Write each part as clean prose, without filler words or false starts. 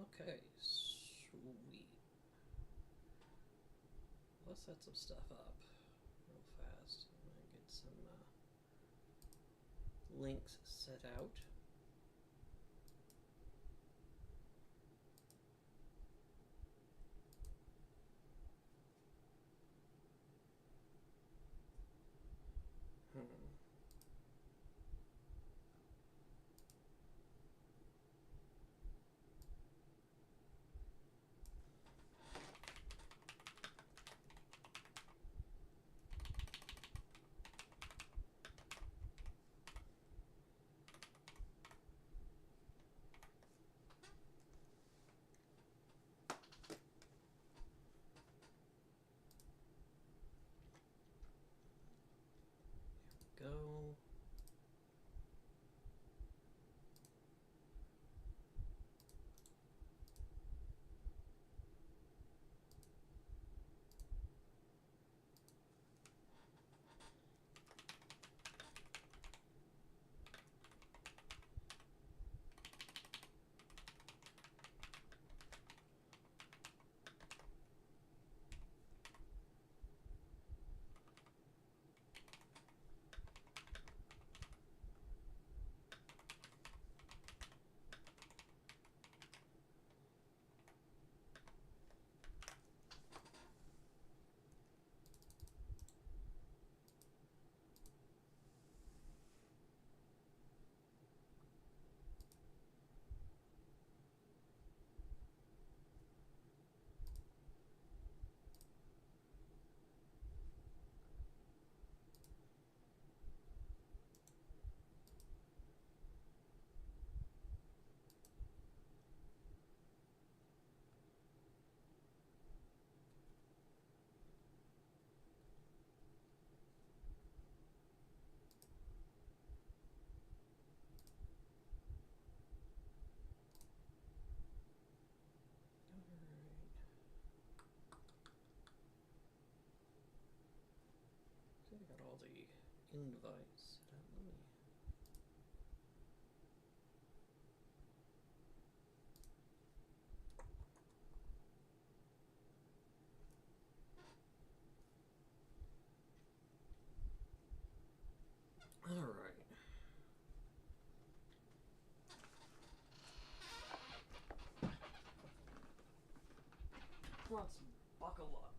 Okay, sweet. Let's set some stuff up real fast. I'm gonna get some links set out. Go. I got all the invites set up. Let me. All right. Let's buckle up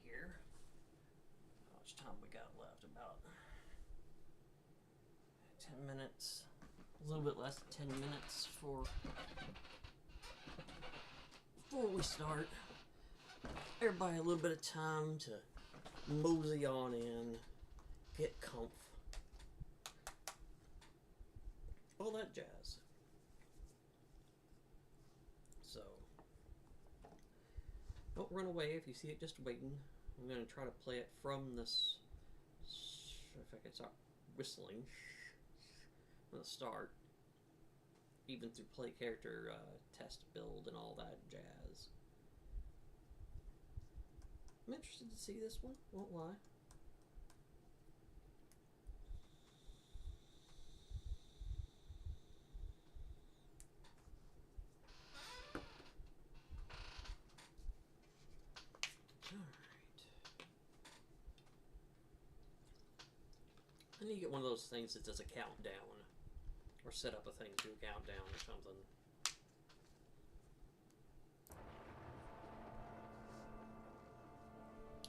here. How much time we got left? About 10 minutes. A little bit less than 10 minutes before we start. Everybody a little bit of time to mosey on in, get comf, all that jazz. So, don't run away if you see it just waiting. I'm going to try to play it from this, if I can start whistling from the start, even through play character test build and all that jazz. I'm interested to see this one, won't lie. I need to get one of those things that does a countdown. Or set up a thing to do a countdown or something.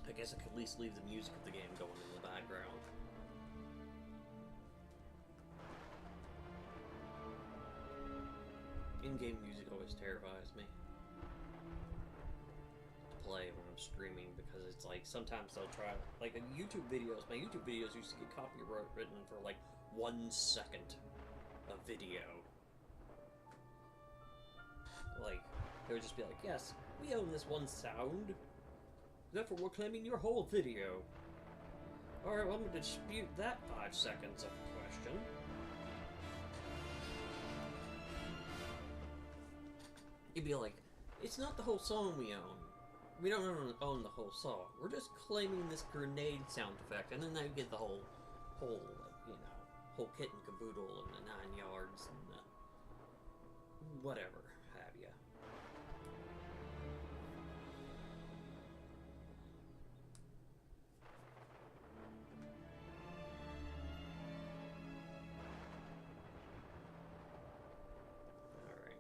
I guess I could at least leave the music of the game going in the background. In-game music always terrifies me to play when I'm streaming, because it's like sometimes they'll try, like in YouTube videos, my YouTube videos used to get copywritten for like 1 second of video. Like, they would just be like, yes, we own this one sound, therefore we're claiming your whole video. Alright, well, I'm going to dispute that 5 seconds of question. You'd be like, it's not the whole song we own. We don't own the whole song. We're just claiming this grenade sound effect, and then they get the whole, you know, whole kit and caboodle and the 9 yards and the whatever have you. Alright.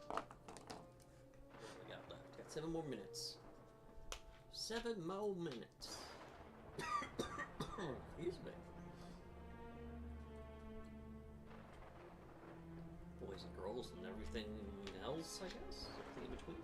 What do we got left? Got 7 more minutes. 7 more minutes. Excuse me. Boys and girls and everything else, I guess. Everything in between.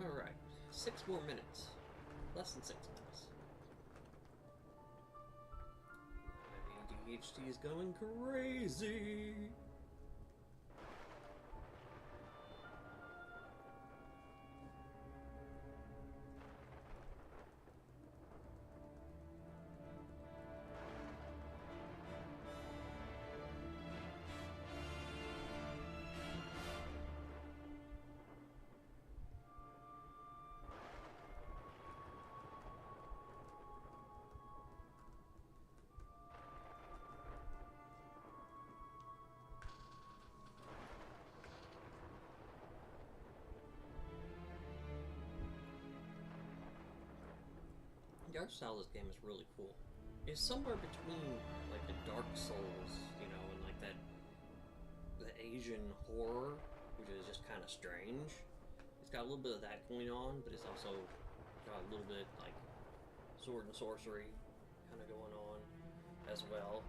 Alright, 6 more minutes. Less than 6 minutes. My ADHD is going crazy. The art style of this game is really cool. It's somewhere between like the Dark Souls, you know, and like the Asian horror, which is just kind of strange. It's got a little bit of that going on, but it's also got a little bit like sword and sorcery kind of going on as well.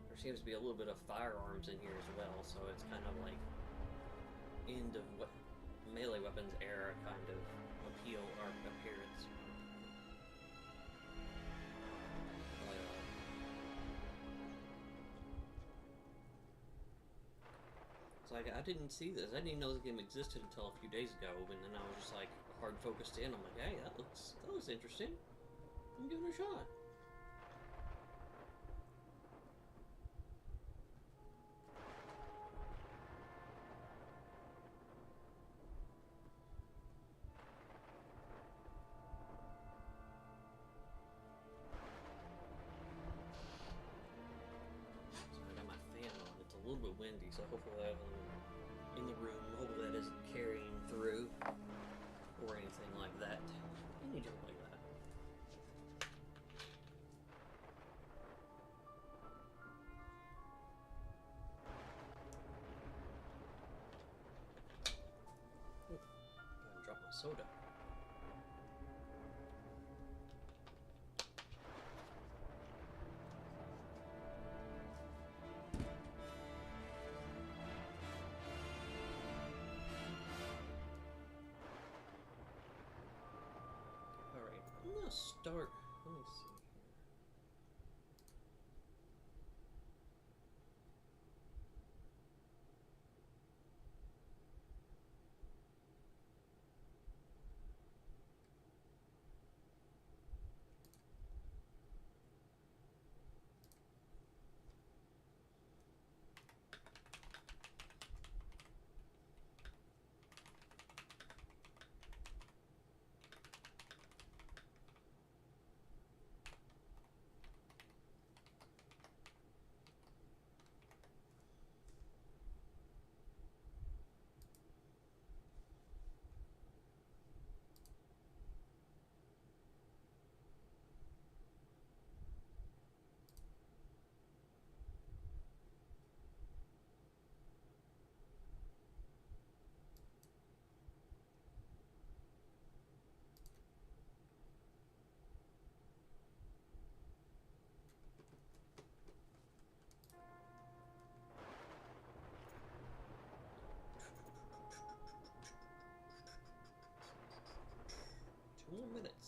There seems to be a little bit of firearms in here as well, so it's kind of like end of what melee weapons era kind of appeal or appearance. It's like, I didn't see this. I didn't even know this game existed until a few days ago, and then I was just like hard focused in. I'm like, hey, that looks interesting. I'm giving it a shot. So I got my fan on. It's a little bit windy, so hopefully that in the room, hopefully that isn't carrying through or anything like that. Any junk like that. Ooh, I dropped my soda. I'm gonna start. Let me see here.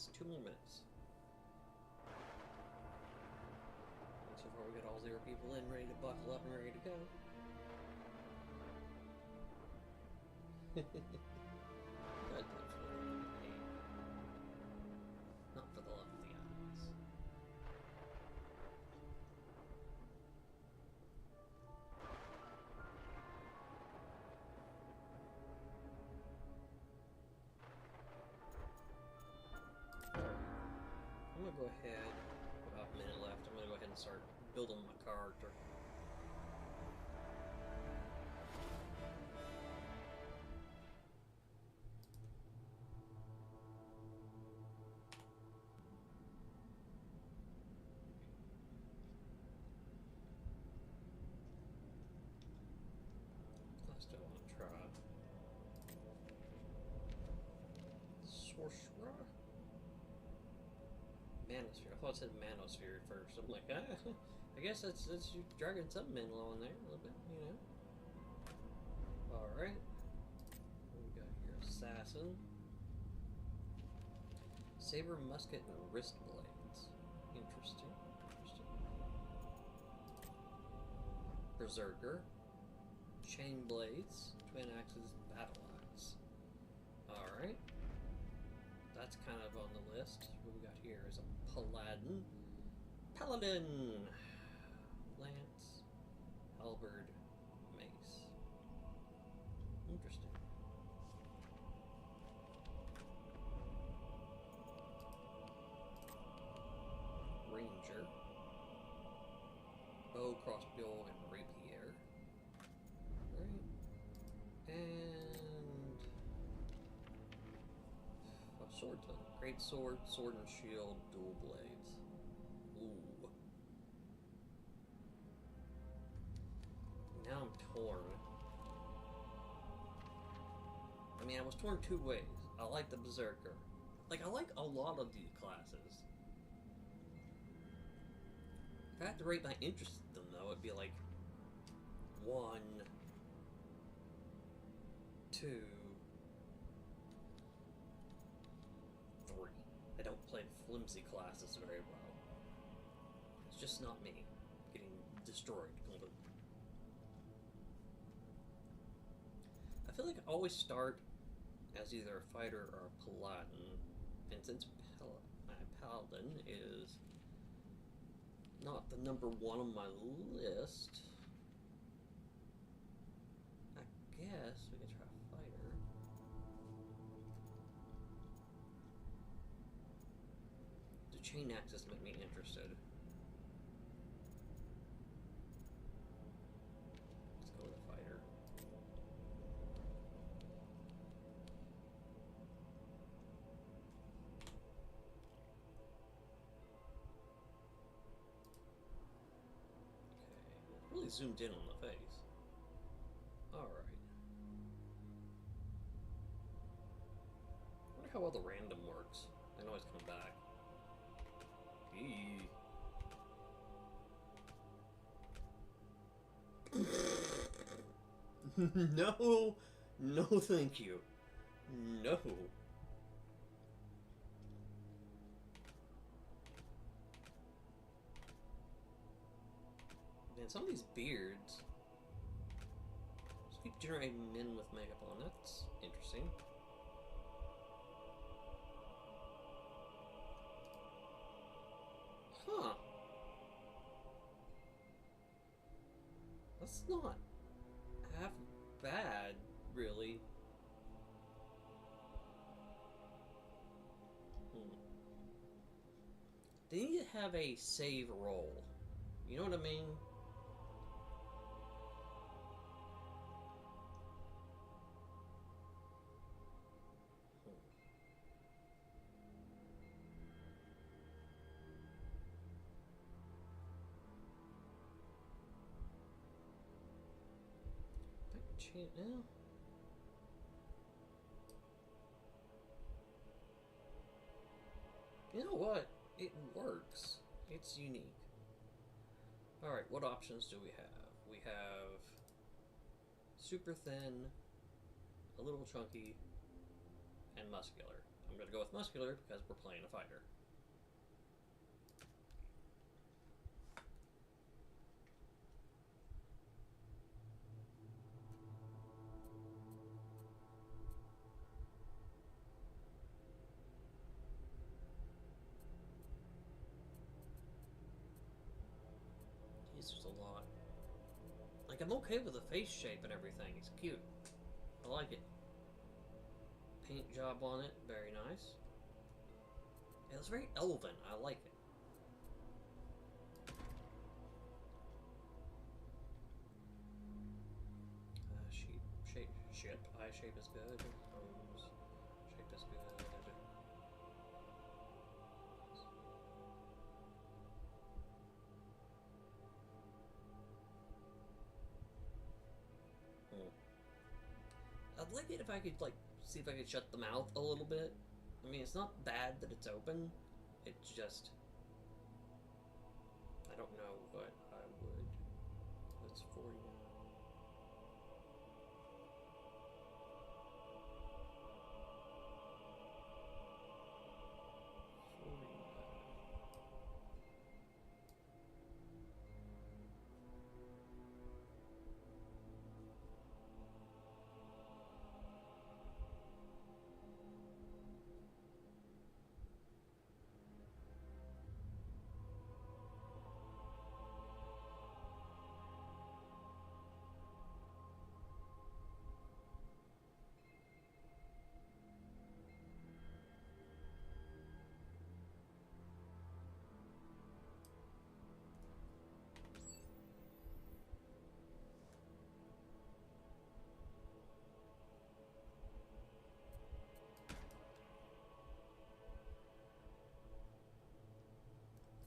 minutes. 2 more minutes. And so far we got all 0 people in, ready to buckle up and ready to go. God, not for the love of the eyes. I'm gonna go ahead, about a minute left, I'm gonna go ahead and start building my character. I still want to try Sorcerer? Manosphere. I thought it said Manosphere at first. I'm like, I guess that's you dragging some menlo in there a little bit, you know. Alright. What we got here? Assassin. Saber, musket, and wrist blades. Interesting. Interesting. Berserker. Chain blades. Twin axes, battle axe. Alright. That's kind of on the list. What we got here is a paladin. Paladin! Lance. Halberd. Mace. Interesting. Ranger. Bow, crossbow, and rapier. Right. And a swordsman. Great sword, sword and shield, dual blades. Ooh. Now I'm torn. I mean, I was torn 2 ways. I like the Berserker. Like, I like a lot of these classes. If I had to rate my interest in them, though, it'd be like 1, 2, 3. I don't play flimsy classes very well. It's just not me. Getting destroyed completely. I feel like I always start as either a fighter or a paladin, and since my paladin is not the number 1 on my list, I guess we could try fighter. The chain axes make me interested. Let's go with a fighter. Really zoomed in on the face. Alright. I wonder how well the random works. I know it's coming back. No! No, thank you. No. Man, some of these beards just keep generating men with makeup on. That's interesting. Huh. That's not half bad, really. They need to have a save roll. You know what I mean? Change now. You know what? It works. It's unique. Alright, what options do we have? We have super thin, a little chunky, and muscular. I'm gonna go with muscular because we're playing a fighter. Jeez, there's a lot. Like, I'm okay with the face shape and everything. It's cute. I like it. Paint job on it, very nice. Yeah, it's very elven. I like it. Ship. Eye shape is good. Nose shape is good. I'd like it if I could, like, see if I could shut the mouth a little bit. I mean, it's not bad that it's open. It's just... I don't know what I would... That's 40.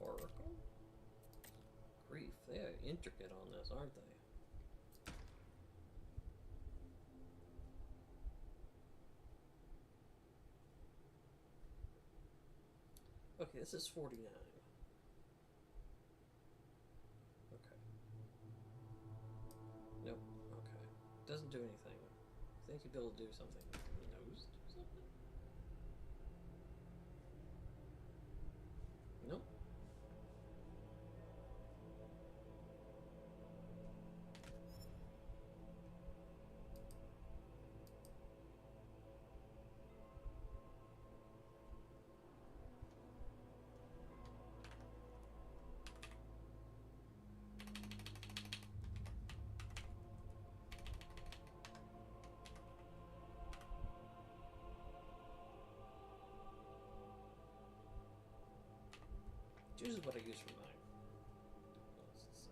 Oracle? Grief, they are intricate on this, aren't they? Okay, this is 49. Okay. Nope. Okay. Doesn't do anything. I think you'd be able to do something. Nose do something? Nope. This is what I use for mine. It's,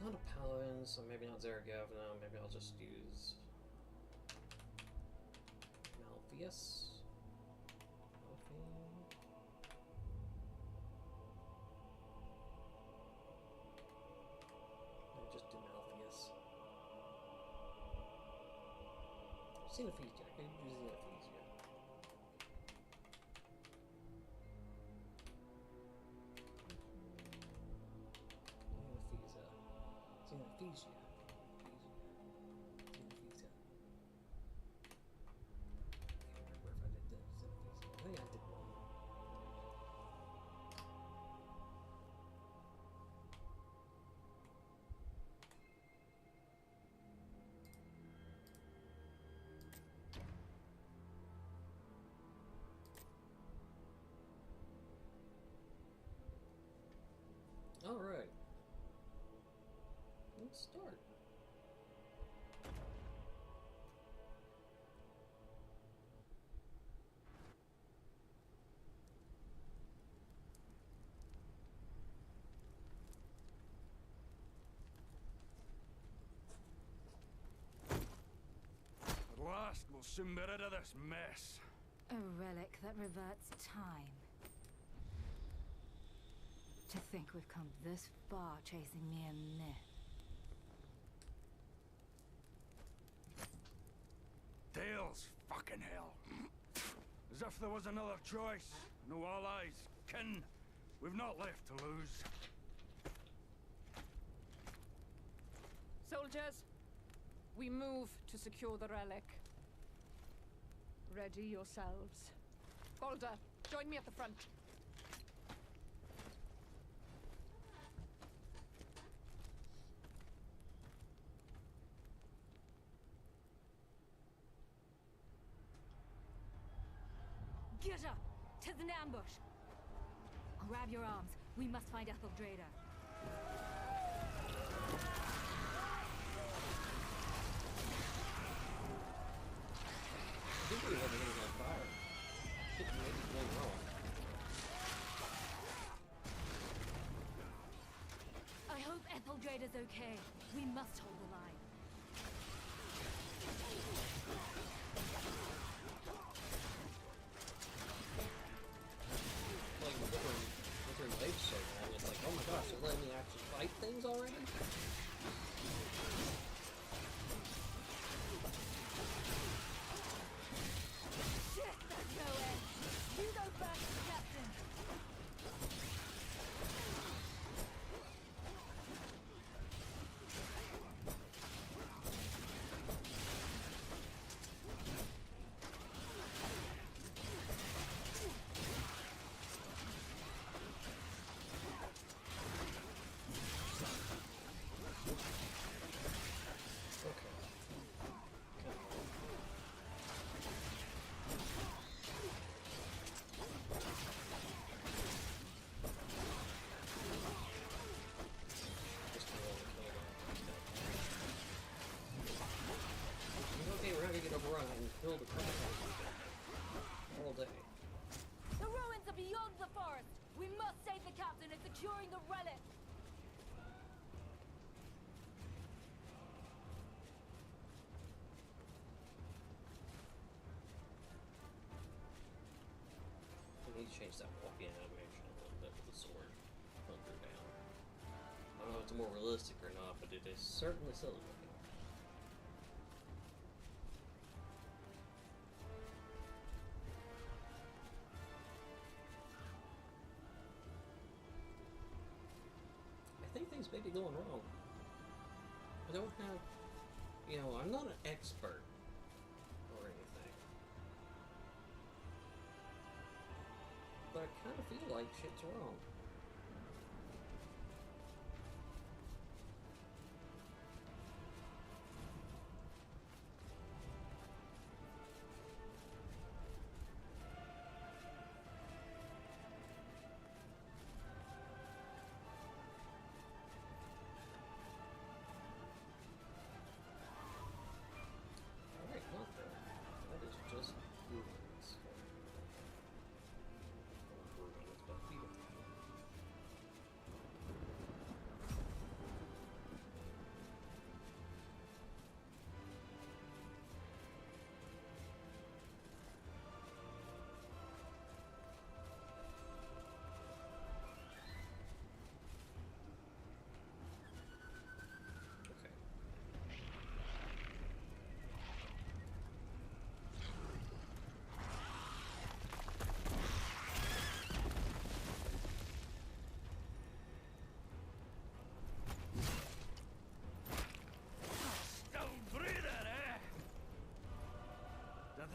not a paladin, so maybe not Zeragav. No, maybe I'll just use Malpheus. Maybe just do Malpheus. Xenophasia. I could use Xenophasia. Xenophasia. Xenophasia. I can't remember if I did this. Xenophasia. I think I did one. All right. Let's start. At last, we'll soon be rid of this mess. A relic that reverts time. To think we've come this far chasing mere myth. Tails, fucking hell. As if there was another choice. No allies, kin. We've not left to lose. Soldiers, we move to secure the relic. Ready yourselves. Boulder, join me at the front. Get up! 'Tis an ambush! Grab your arms. We must find Etheldrada. I think we have everything on fire. Shit may be going wrong. I hope Etheldrada's okay. We must hold the line. Like, with her legs so long, it's like, oh my gosh, they're letting me actually fight things already? Shit, there's no end! You go first, Captain! Run and kill the crap out of them all day. The ruins are beyond the forest! We must save the captain and securing the relic! We need to change that walking animation a little bit with the sword under down. I don't know if it's more realistic or not, but it is certainly silly looking. I think things may be going wrong. I don't have, you know, I'm not an expert or anything. But I kind of feel like shit's wrong.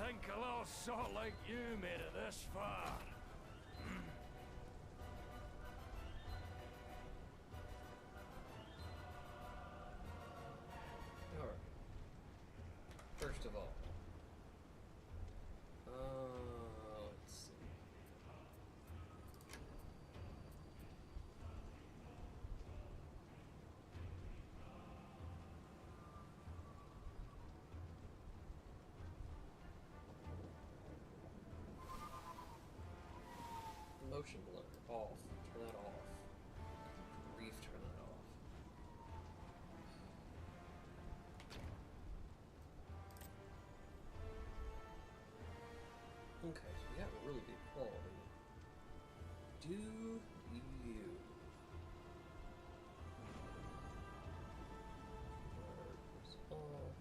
Think a little sort like you made it this far. Alright. First of all. Let's see. Motion blur off. Turn that off. Reef, turn that off. Okay, so we have a really good quality. Do you? Off.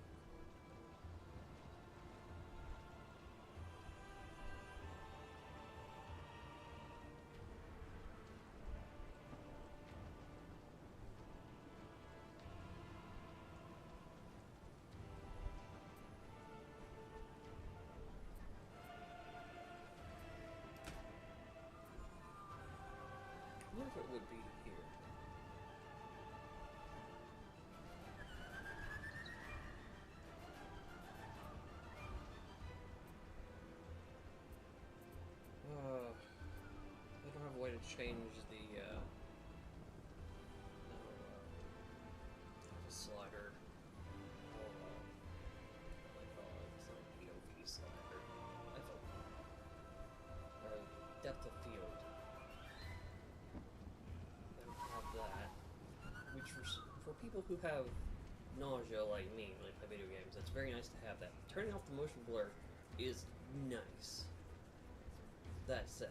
change the slider. What do they call it? It's like POV slider. Or depth of field. They don't have that. Which for people who have nausea like me when I play video games, it's very nice to have that. Turning off the motion blur is nice. That said,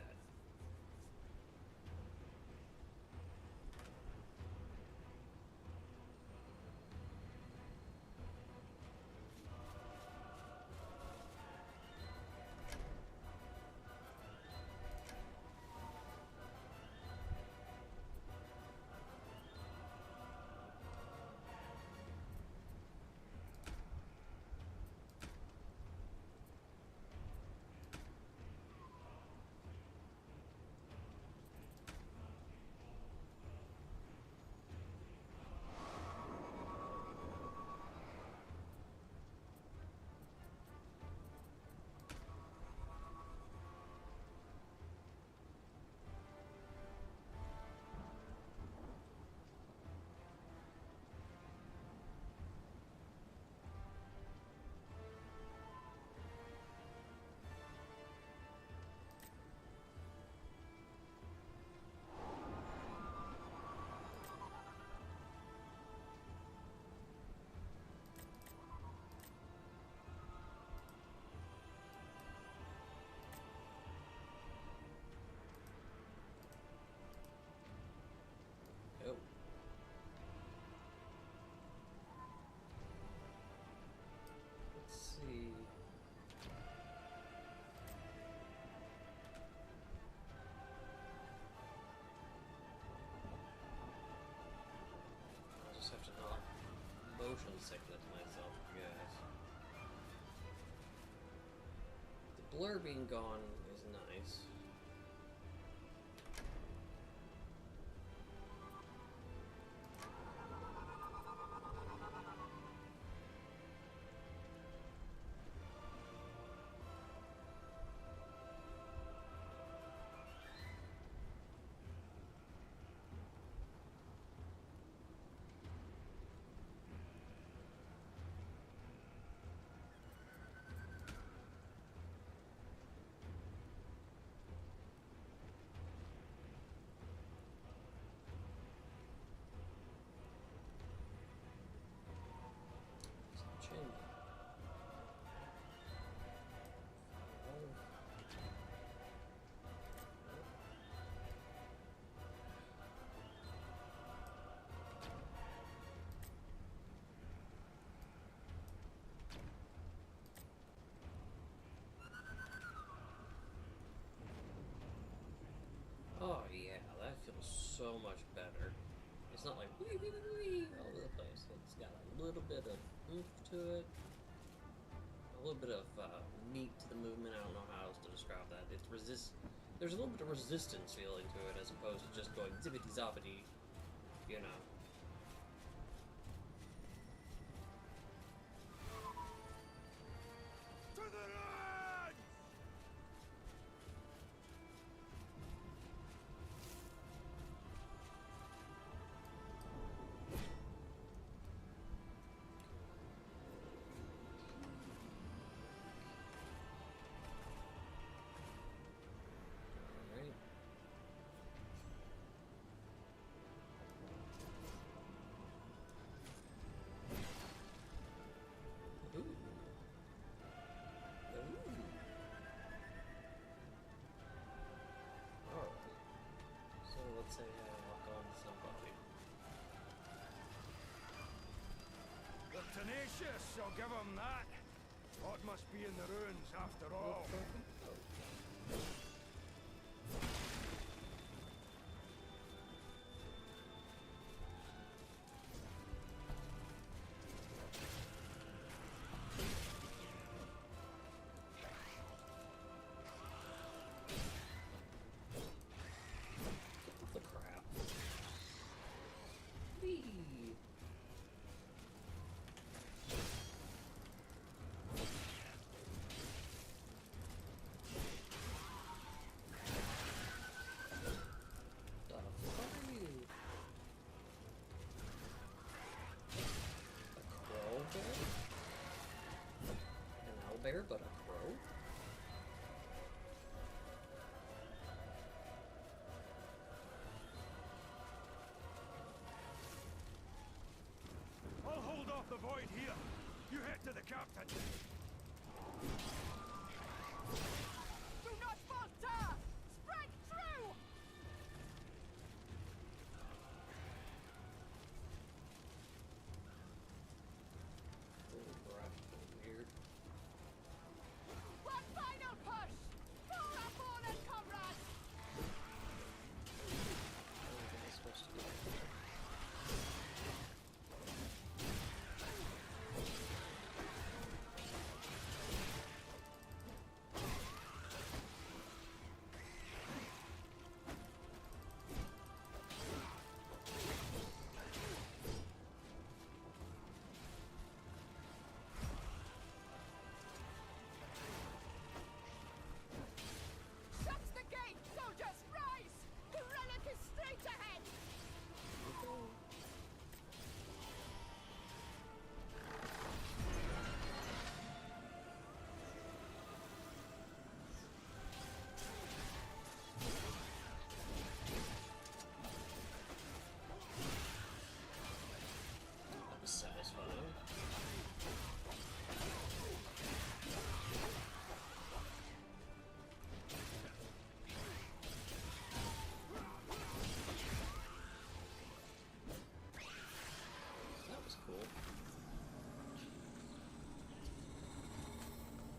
oh. Let's see. I'll just have to not motion sickness myself, guys. The blur being gone is nice. Change. Oh yeah, that feels so much better. It's not like wee wee wee wee all over the place. It's got a little bit of oomph to it, a little bit of meat to the movement. I don't know how else to describe that. It's There's a little bit of resistance feeling to it as opposed to just going zippity zoppity, you know. To the right! Alright. Ooh. Ooh. Alright. So let's say I lock on to somebody. They're tenacious, I'll give them that. What must be in the ruins after all. What the crap? Whee! bear, but a crow? I'll hold off the void here. You head to the captain. Do not falter! Strike true! Little graphical weird. One final push! For our fallen comrades! What am I supposed to do? Shuts the gate! Soldiers, rise! The relic is straight ahead! That was satisfying. That was cool.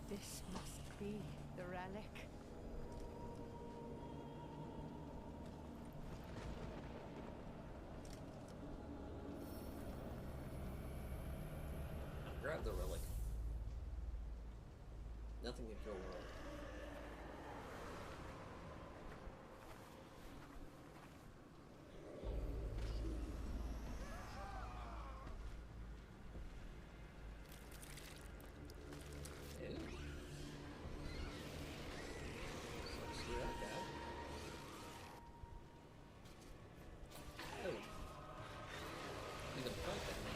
This must be the relic. Grab the relic. Nothing can go wrong. Ew. Sucks to that guy. Oh. You gonna fight that one?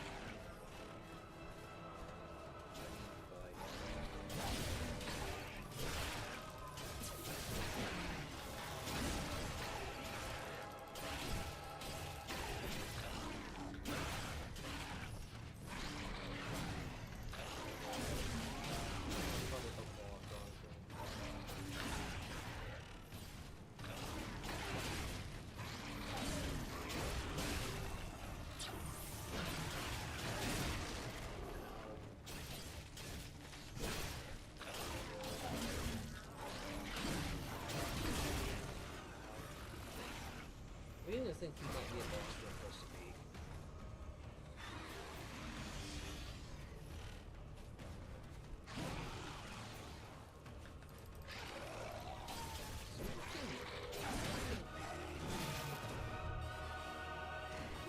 Probably help walk on thing. We didn't think he might be a monster supposed to be.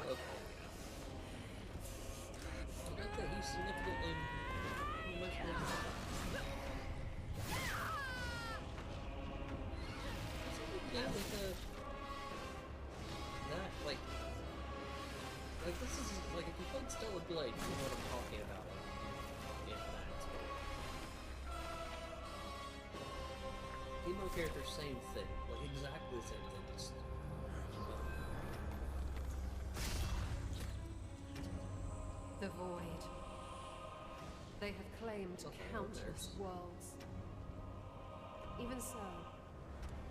Okay. I got that he's significantly much more. Yeah, with the that like this is like if you played Stellar Blade, you know what I'm talking about. In that emo character, same thing, like exactly the same thing. Just The void. They have claimed Something countless there. worlds. Even so,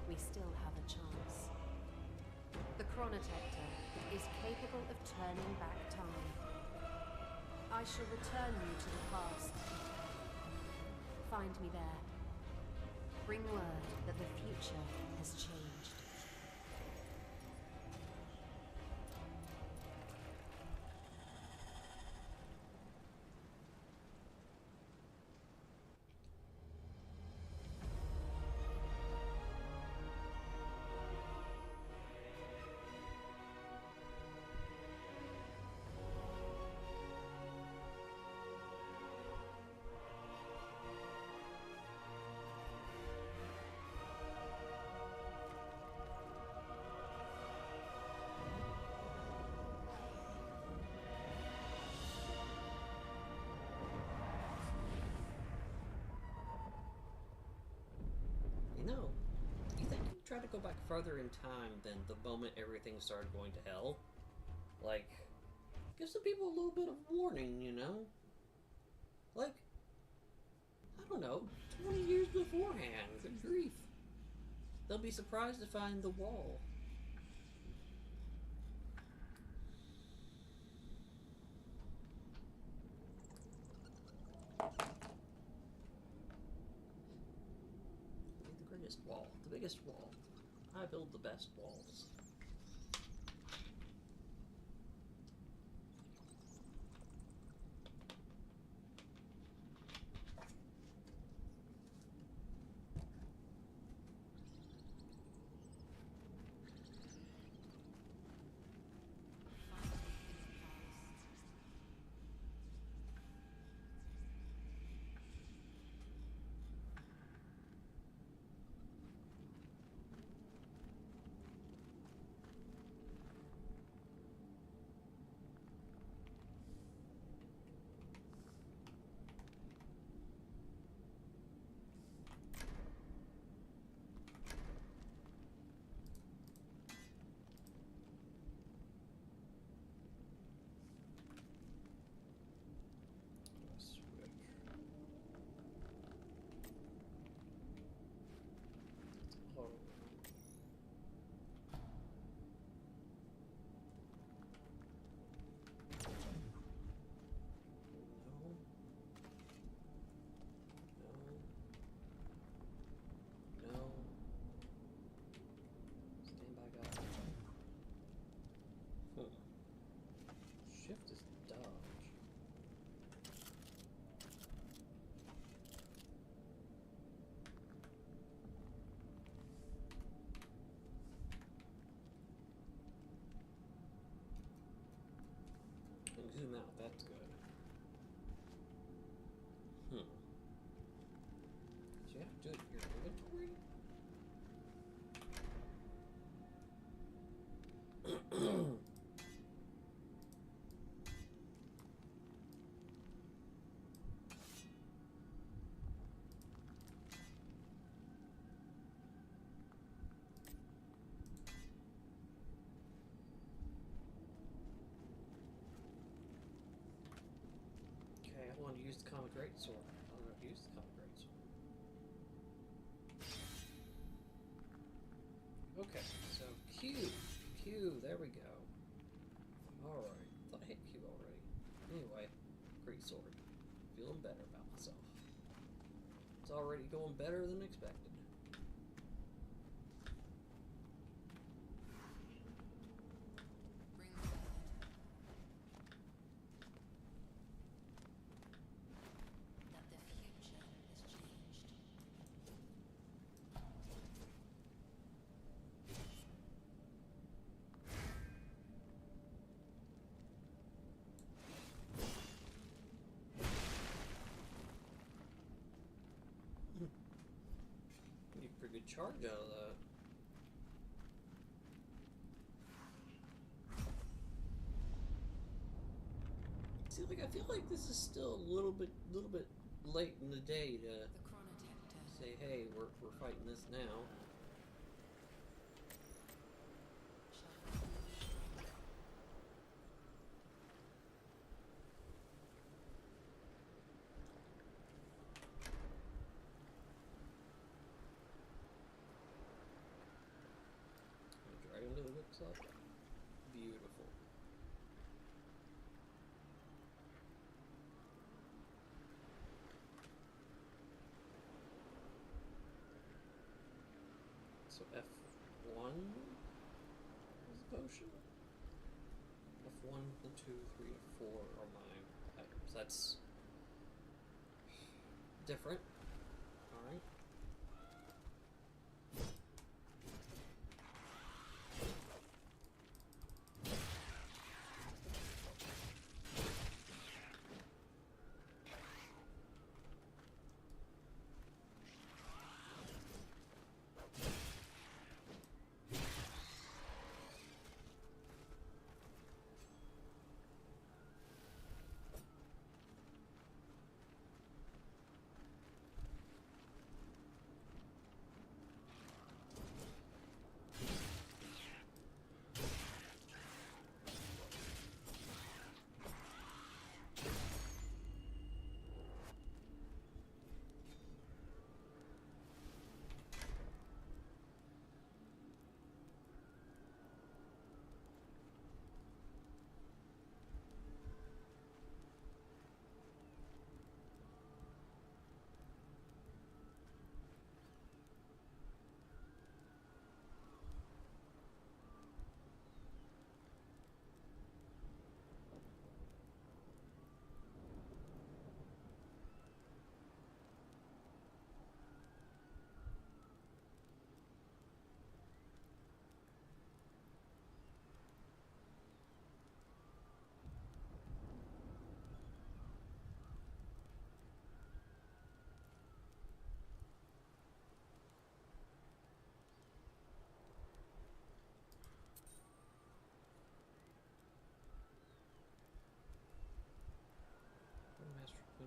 we still have a chance. The Chronotector is capable of turning back time. I shall return you to the past. Find me there. Bring word that the future has changed. tried to go back further in time than the moment everything started going to hell. Like, give some people a little bit of warning, you know? Like, I don't know, 20 years beforehand. Good grief. They'll be surprised to find the wall. The greatest wall. The biggest wall. I build the best walls. Shift is dodge. And zoom out, that's good. So you have to do it in your inventory? I want to use the common greatsword. I'm going to use the common greatsword. Okay, so Q, there we go. Alright, thought I hit Q already. Anyway, greatsword. Feeling better about myself. It's already going better than expected. Pretty good charge out of that. See, like, I feel like this is still a little bit late in the day to say, hey, we're fighting this now. It looks like beautiful. So F1 is the potion. F1, the 2, 3, and 4 are my items. That's different. All right.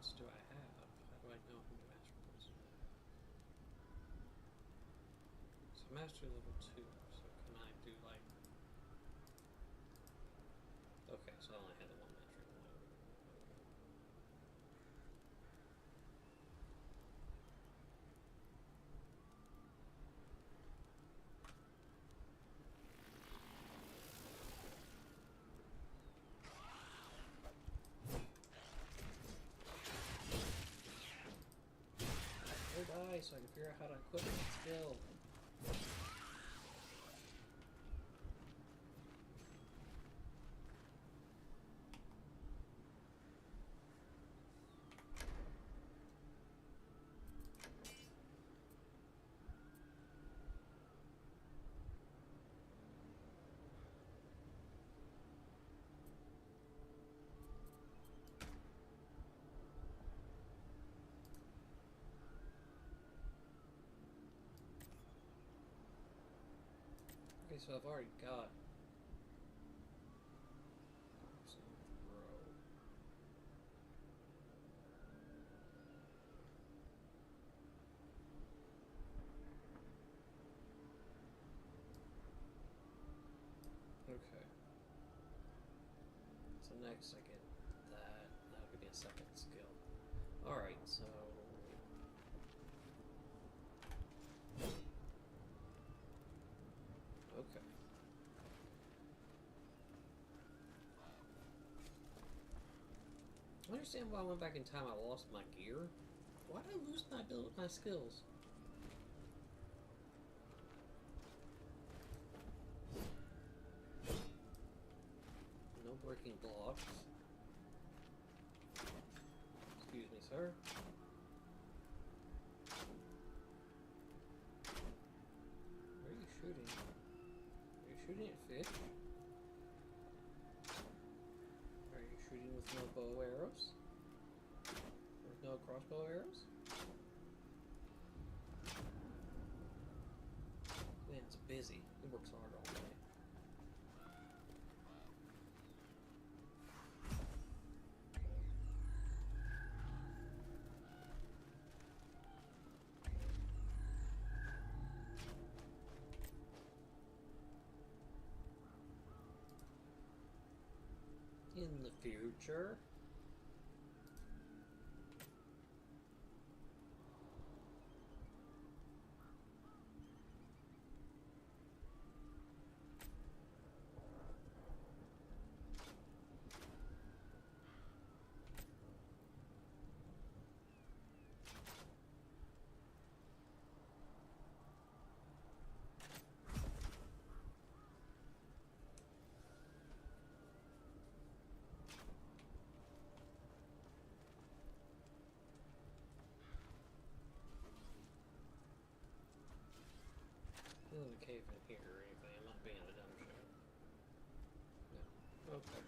points do I have? How do I know how many mastery points? So mastery level 2, so can I do like... Okay, so I only had the one mastery one. Die so I can figure out how to equip my skill. Okay, so I've already got some throw. Okay. So next I get that. That'll give me a second skill. Alright, so okay. I understand why I went back in time. I lost my gear. Why did I lose my skills? No breaking blocks. Excuse me, sir. Where are you shooting? Are you shooting at fish? Are you shooting with no bow arrows? With no crossbow arrows? Man, it's busy. He works hard all day. In the future. There's a cave in here or anything. I'm not being a dumb shit. No. Okay.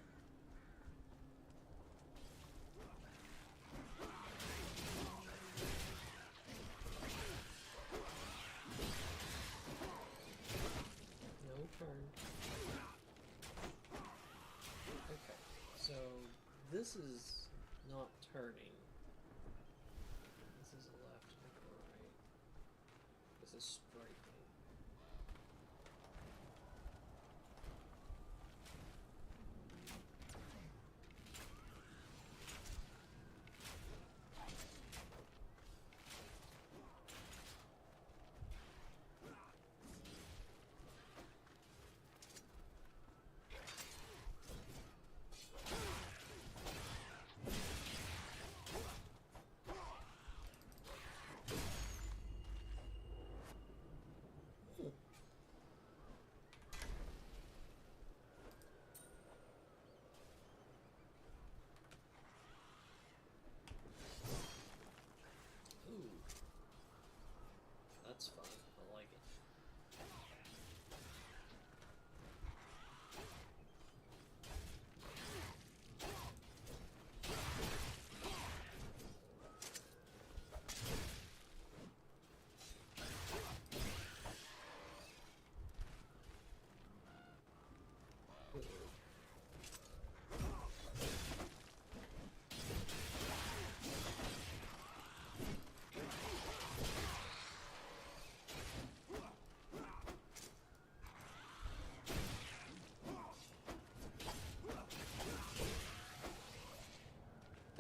No turn. Okay. So this is not turning. This is left and right. This is straightening.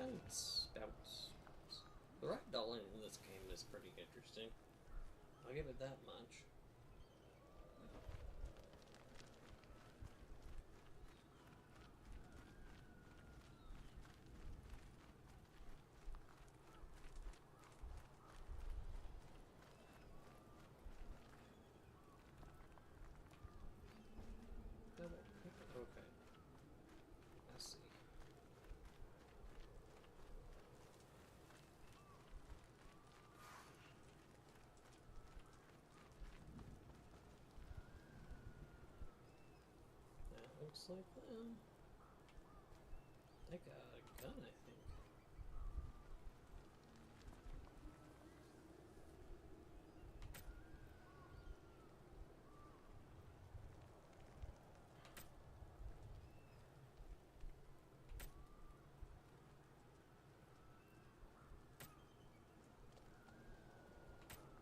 Bounce, bounce. The ragdolling in this game is pretty interesting. I'll give it that much. Okay. I see. That looks like them. They got a gun, I think.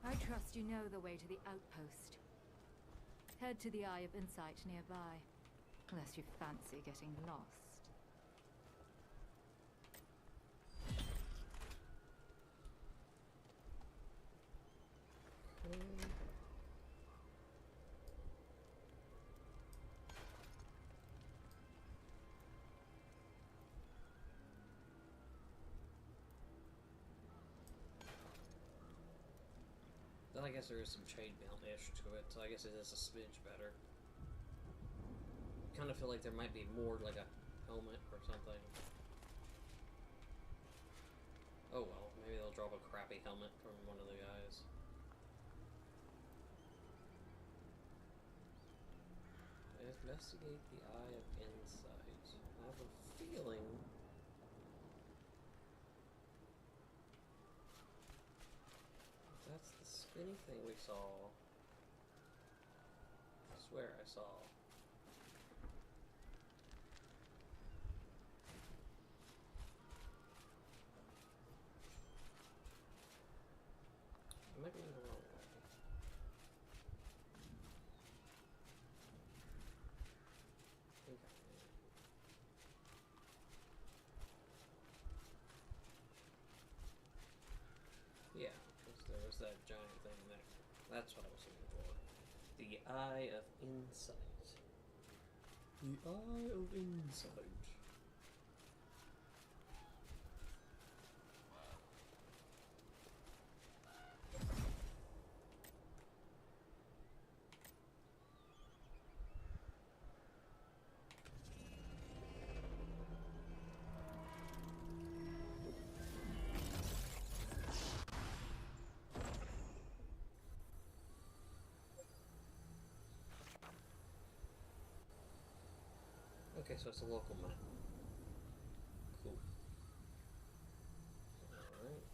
I trust you know the way to the outpost. Head to the Eye of Insight nearby, unless you fancy getting lost. Then I guess there is some chainmail-ish to it, so I guess it is a smidge better. Kind of feel like there might be more, like a helmet or something. Oh well, maybe they'll drop a crappy helmet from one of the guys. Investigate the Eye of Insight. I have a feeling... that's the spinny thing we saw. I swear I saw. I might be in the wrong way. Yeah, because there was that giant thing there. That's what I was looking for. The Eye of Insight. The Eye of Insight. Okay, so it's a local map. Cool. Alright.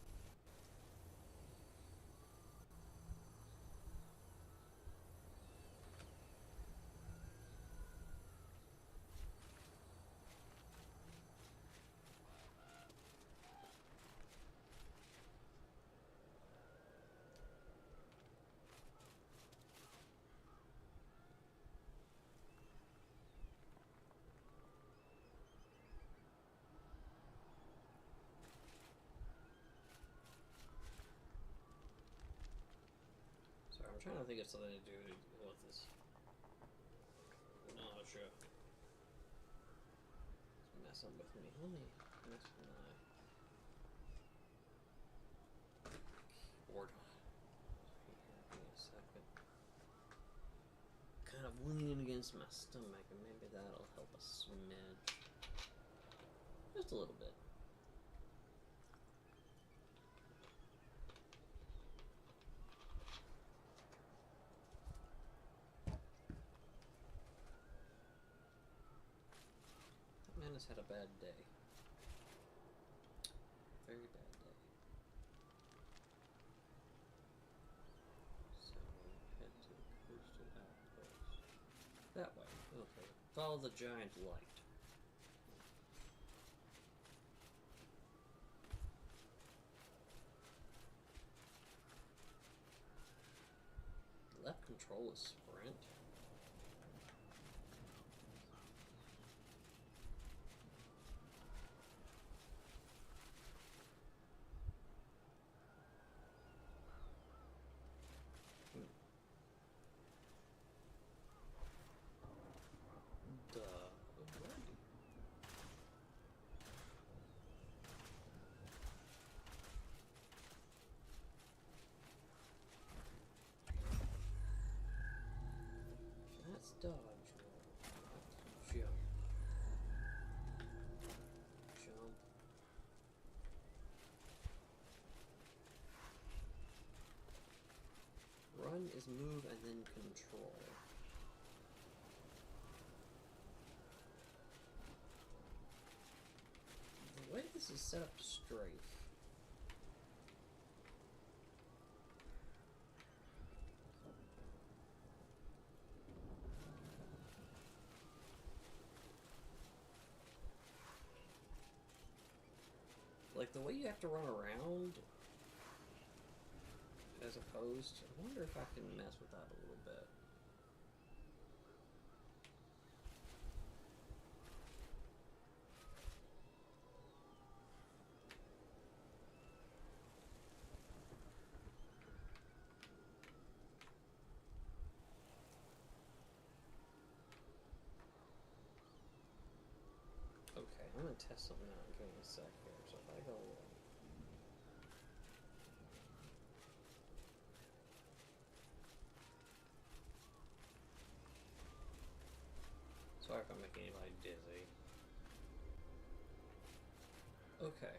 I'm trying to think of something to do with this nausea. It's messing with me. Let me mess with my keyboard. Here, give me a second. Kind of leaning against my stomach, and maybe that'll help a smidge. Just a little bit. Has had a bad day. Very bad day. So head to the coastal outpost. That way. Okay. Follow the giant light. Left control is sprint. dodge roll. Jump. Jump. Run is move and then control. The way this is set up to strafe. Like the way you have to run around, as opposed, I wonder if I can mess with that a little bit. Okay, I'm gonna test something out. Give me a sec here. So if I go. Sorry if I'm making anybody dizzy. Okay.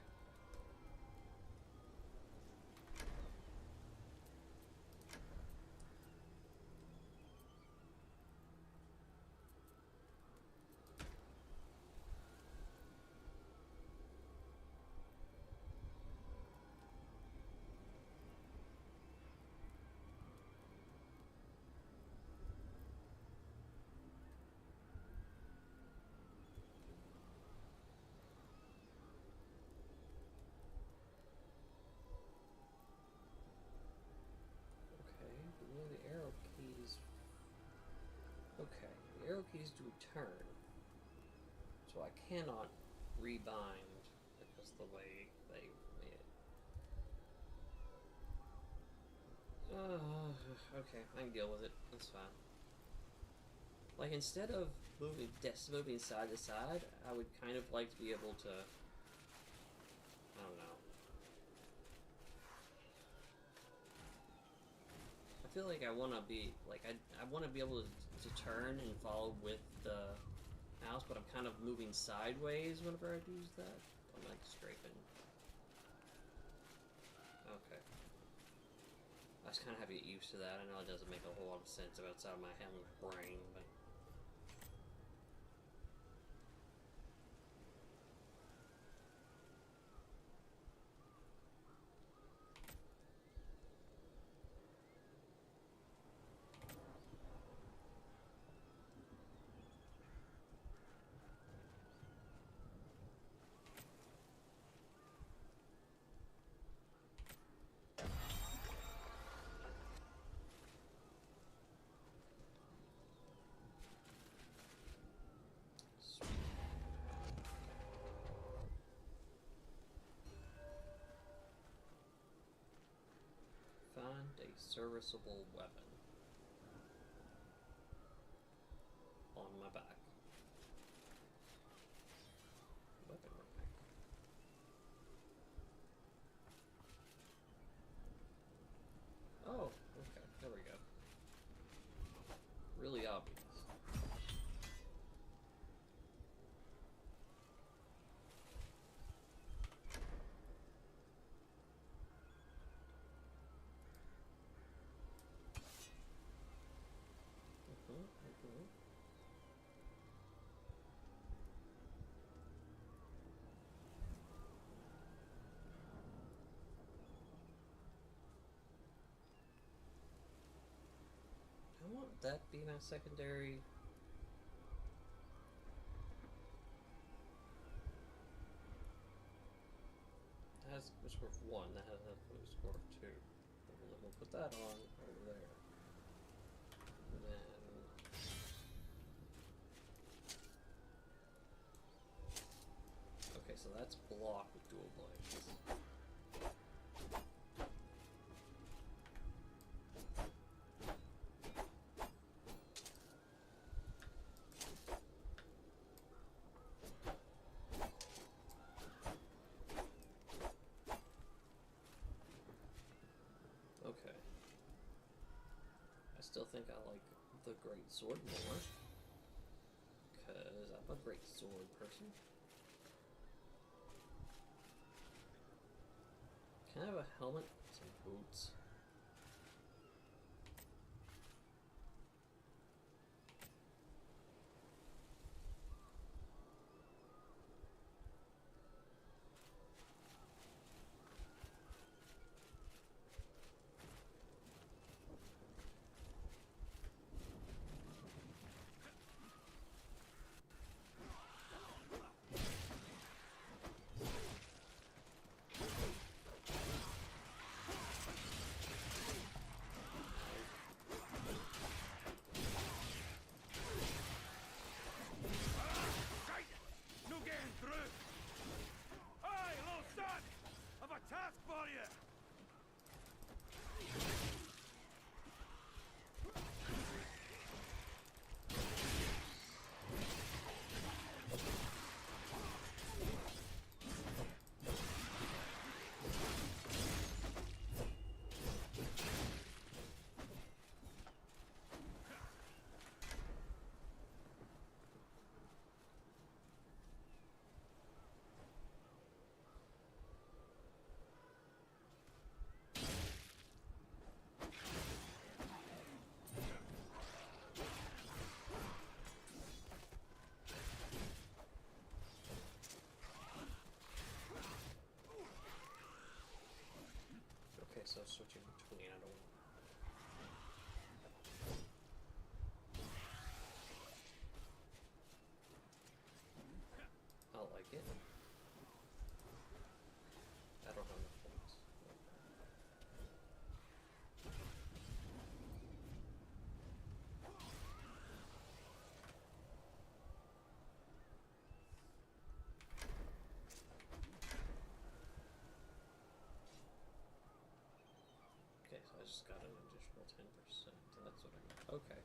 The arrow keys. Okay, the arrow keys do turn, so I cannot rebind because the way they made it. Okay, I can deal with it. That's fine. Like instead of moving side to side, I would kind of like to be able to. I don't know. I feel like I want to be, like, I want to be able to turn and follow with the mouse, but I'm kind of moving sideways whenever I use that. I'm like scraping. Okay. I just kind of have to get used to that. I know it doesn't make a whole lot of sense outside of my brain, but... Find a serviceable weapon on my back. Weapon rack. Oh, okay, there we go. Really obvious. I want that be my secondary. That has a score of 1, that has a score of 2. We'll put that on over there. And then... Okay, so that's blocked with dual blades. Okay. I still think I like the great sword more. Because I'm a great sword person. Can I have a helmet? Some boots. So switching between, I don't. I like it. I don't have enough points. Okay, so I just got an additional 10%. That's what I got. Okay.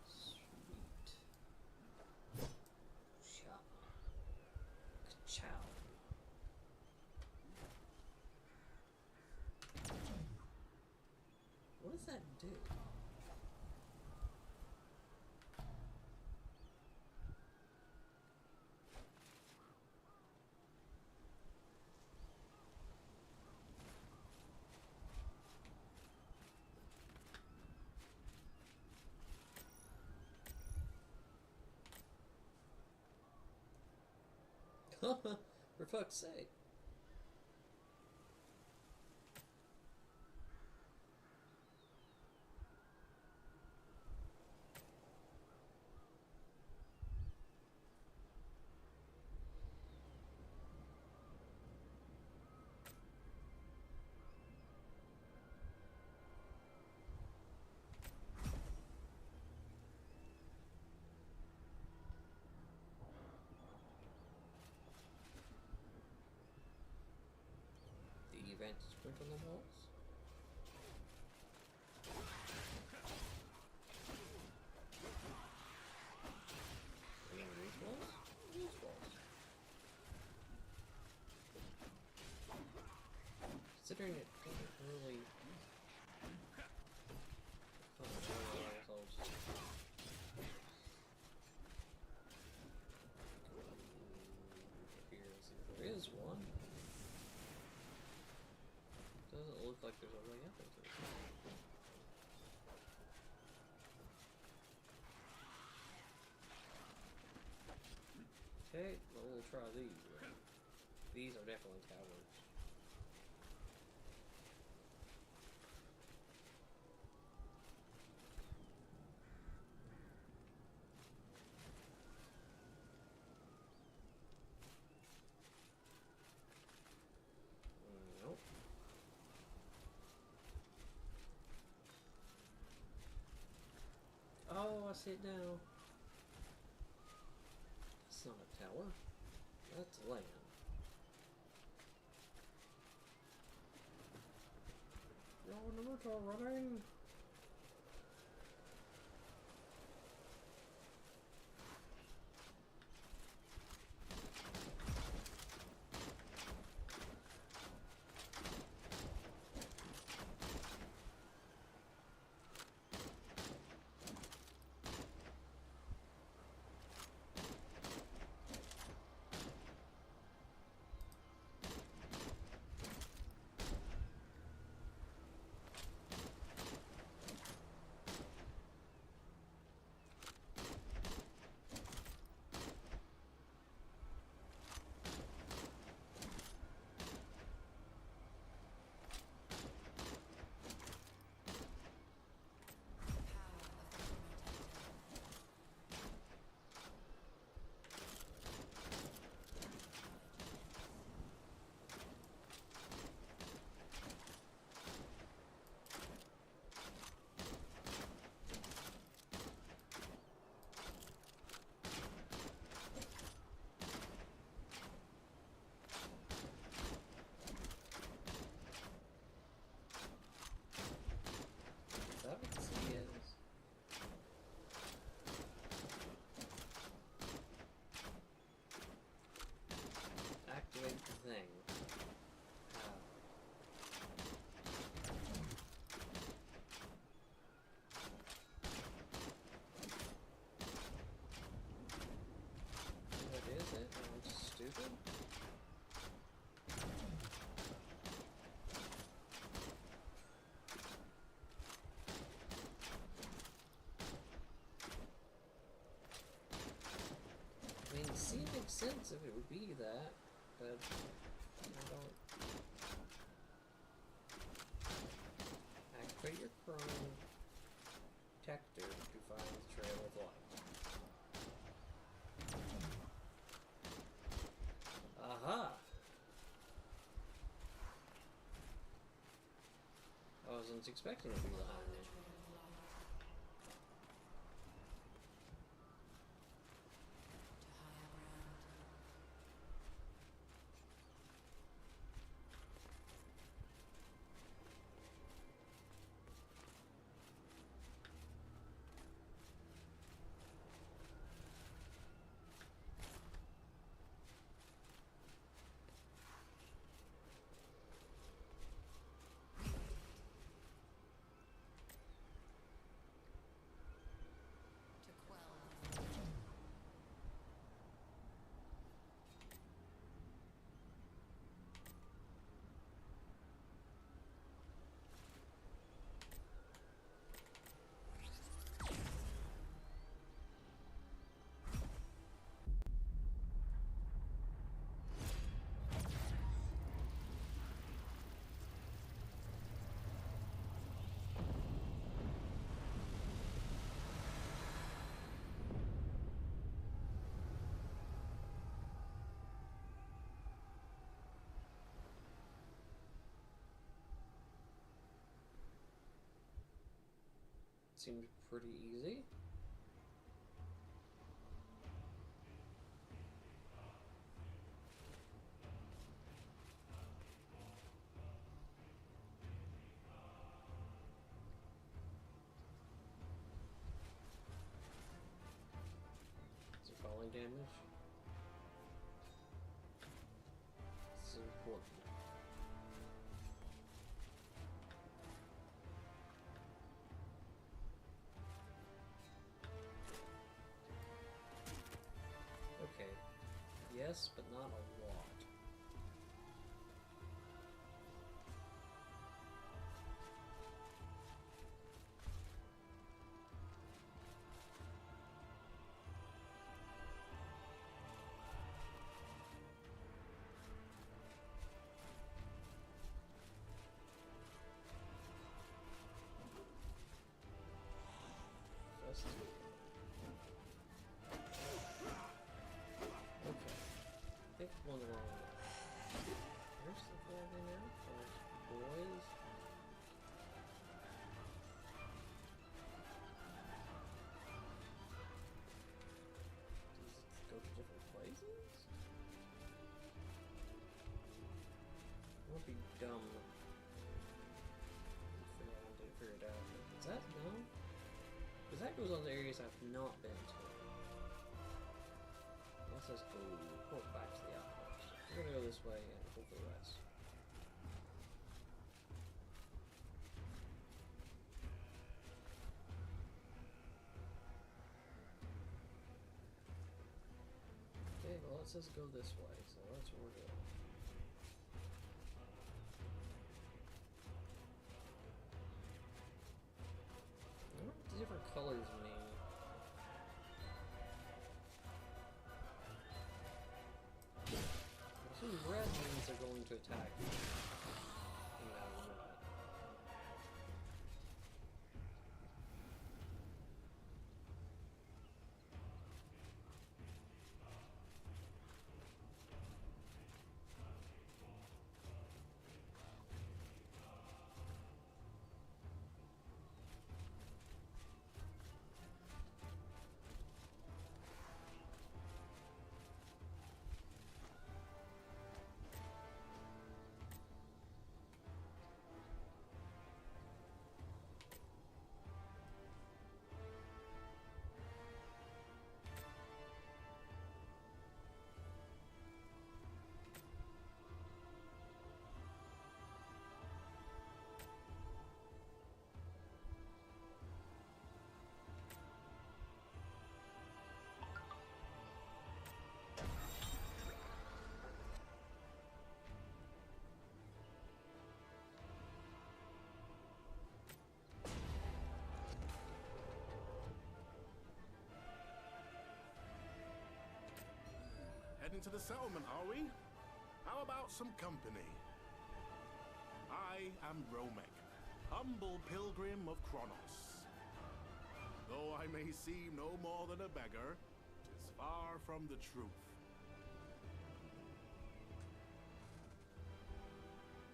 Sweet. Chow. Chow. What does that do? For fuck's sake. Vantage point on the walls. I mean, these walls? These walls. Considering it doesn't really. I'll just. Here, see if there is one. Doesn't look like there's a way up into it. Okay, well, we'll try these. These are definitely towers. Nope. Oh, I see it now. That's not a tower. That's land. Yo, Naruto running! sense if it would be that, but I don't. Activate your Chrono detector to find the trail of light. Aha! I wasn't expecting it to be behind me. Seemed pretty easy. Is it falling damage? This is important. Okay. Yes, but not a lot. Just okay. I think one wrong. Where's the dragon now? Boys. Does it go to different places? It won't be dumb. Figure it out. Is that no? Because that goes on to areas I've not been to. Let's just go port back to the outpost. We're gonna go this way and hope for the rest. Okay, well let's just go this way, so that's where we're going. I wonder what the different colors mean. I assume red means they're going to attack you. No matter what. returning to the settlement, are we? How about some company? I am Romek, humble pilgrim of Chronos. Though I may seem no more than a beggar, 'tis far from the truth.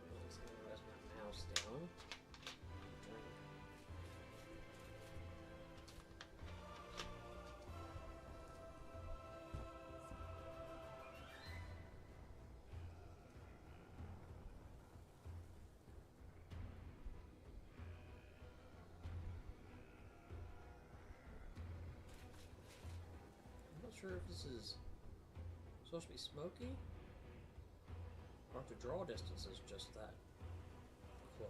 I'm just gonna rest my mouse down. Sure if this is supposed to be smoky, or if the draw distance is just that close.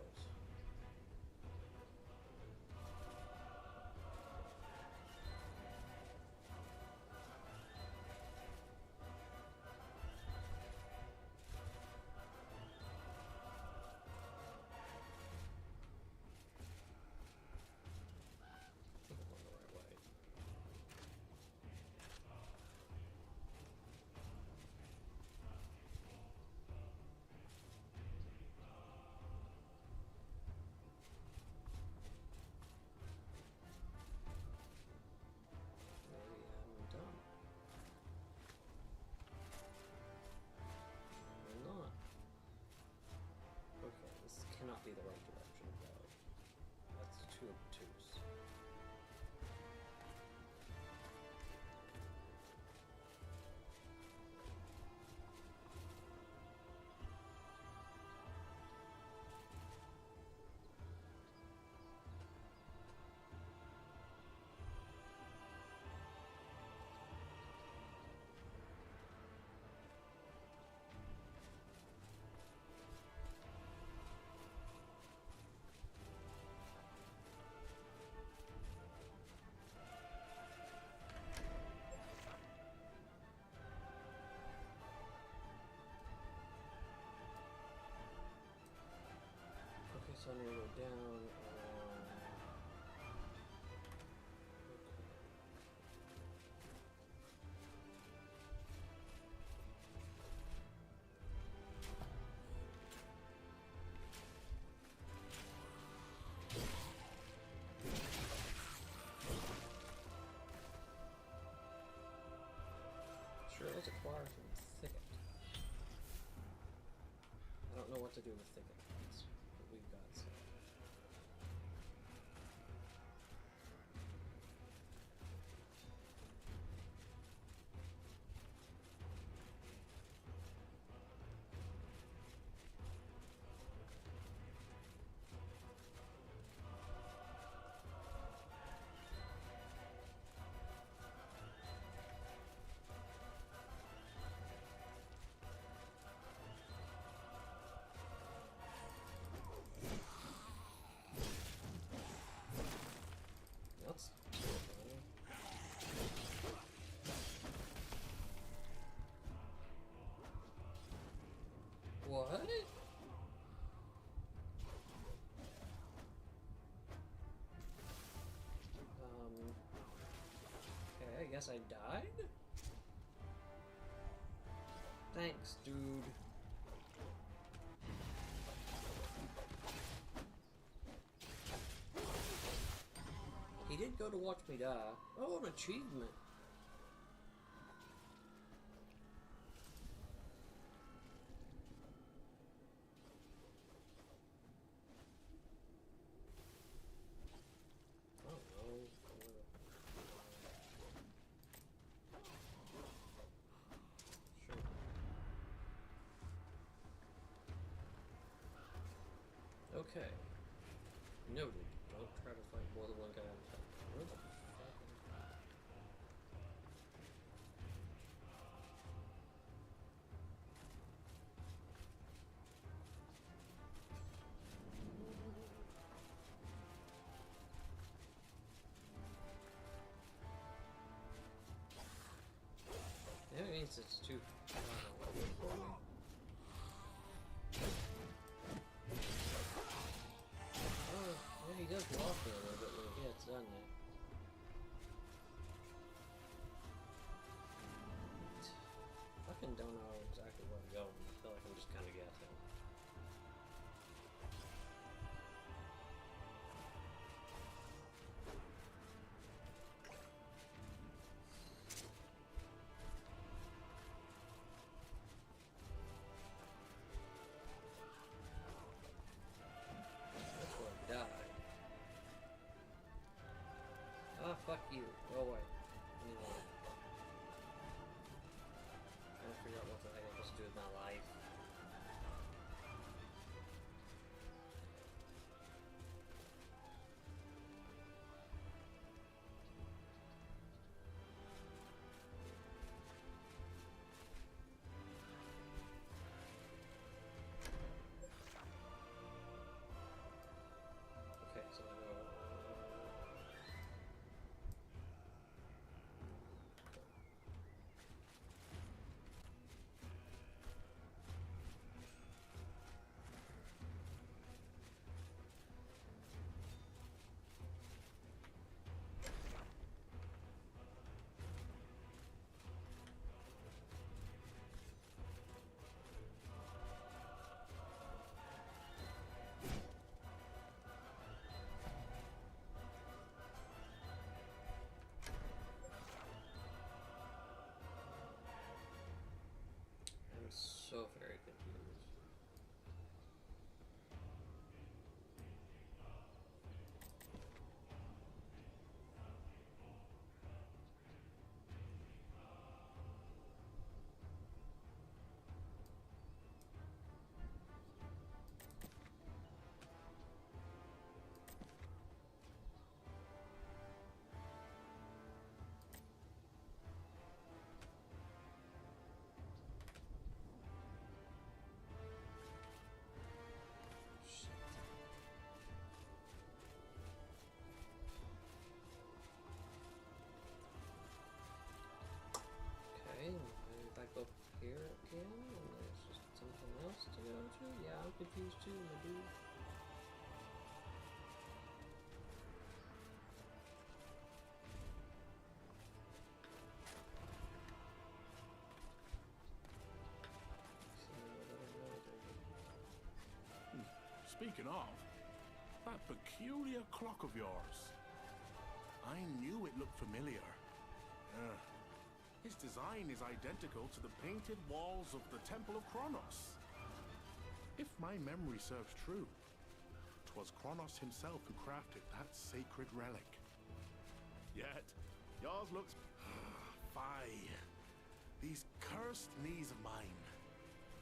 I think I'm going the right way. Maybe I'm done. Or not. Okay, this cannot be the right direction, though. That's too obtuse. Okay, so I'm gonna go down. Sure, let's acquire from thicket. I don't know what to do with thicket. That's what we've got. So. That's terrifying. What? Okay, I guess I died? Thanks, dude. He did go to watch me die. Oh, an achievement. I don't know. Sure. Okay. Noted. Don't try to fight more than one guy at a time. Where the fuck? Yeah, it means it's too far away for me. Oh, yeah, he does walk a little bit when he gets done there. Fucking don't know exactly where I'm going. I feel like I'm just kind of guessing. That's where I died. Ah, fuck you. Go away. Leave me alone. Trying to figure out what the heck I'm supposed to do with my life. Okay, so I go. I'm so very confused. Shit. Okay, maybe if I go here again, and there's just something else to go to? Yeah, I'm confused too, my dude. Speaking of, that peculiar clock of yours. I knew it looked familiar. Its design is identical to the painted walls of the Temple of Chronos. If my memory serves true, 'twas Chronos himself who crafted that sacred relic. Yet, yours looks... Fie. These cursed knees of mine.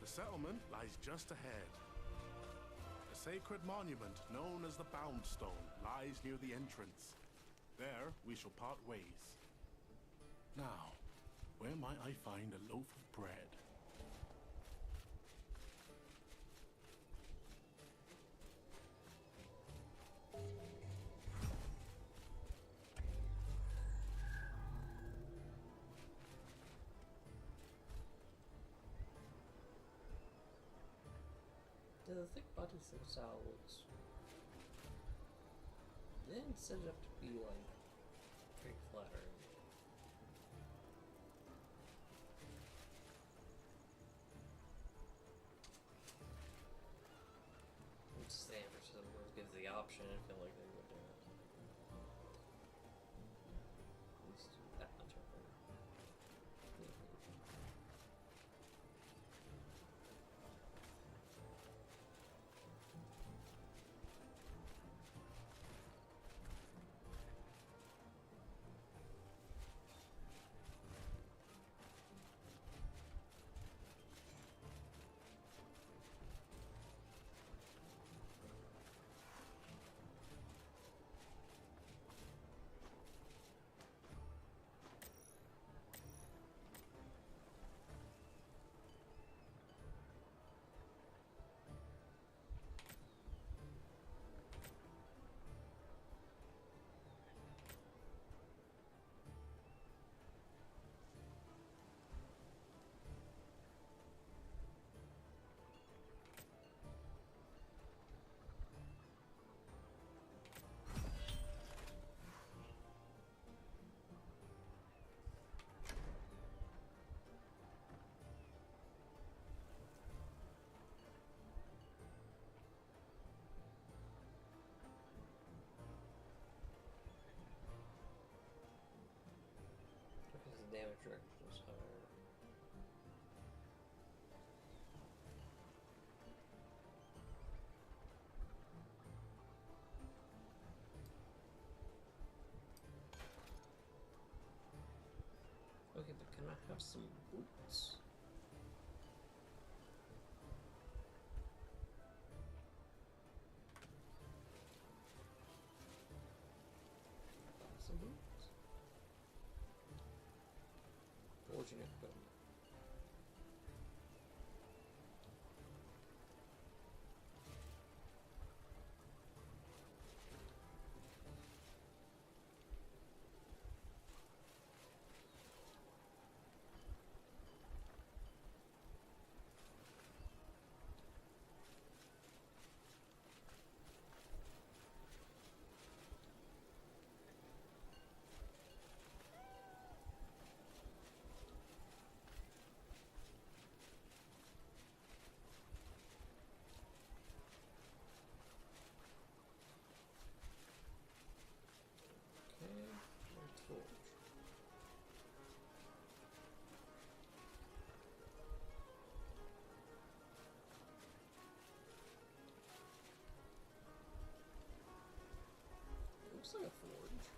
The settlement lies just ahead. A sacred monument known as the Boundstone lies near the entrance. There we shall part ways. Now, where might I find a loaf of bread? The thick bodies themselves then set it up to be like very flattering. I'm just saying for some words gives the option, I feel like they would at least do that much of it. I have some boots? Some boots. Forging equipment. Looks like a forge.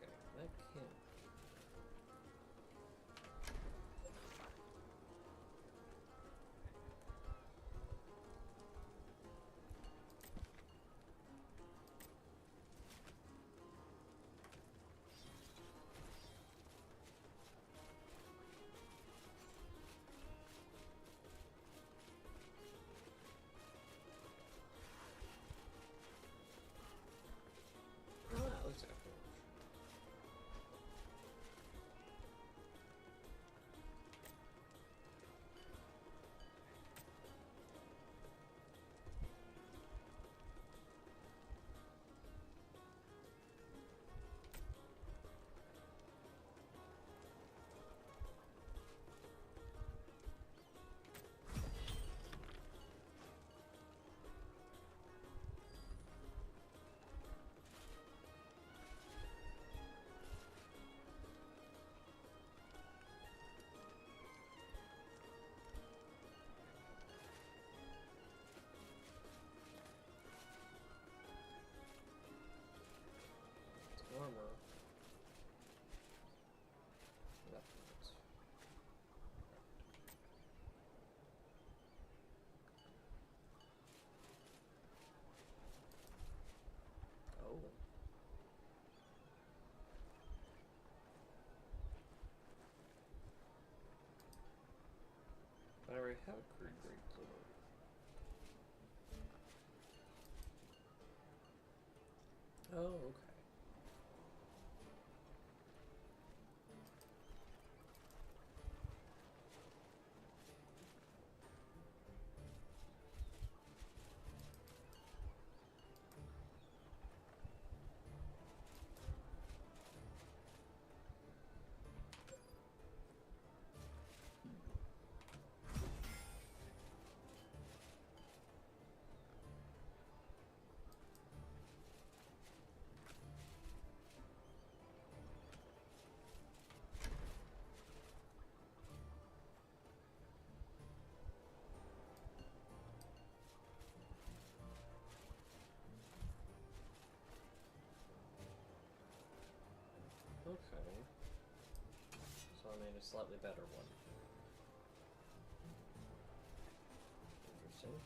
Okay, that can't. Oh, that looks like a forge. Armor. Weapons. Oh. I already have a crude grade clover. Oh, okay. Okay. So I made a slightly better one. Interesting.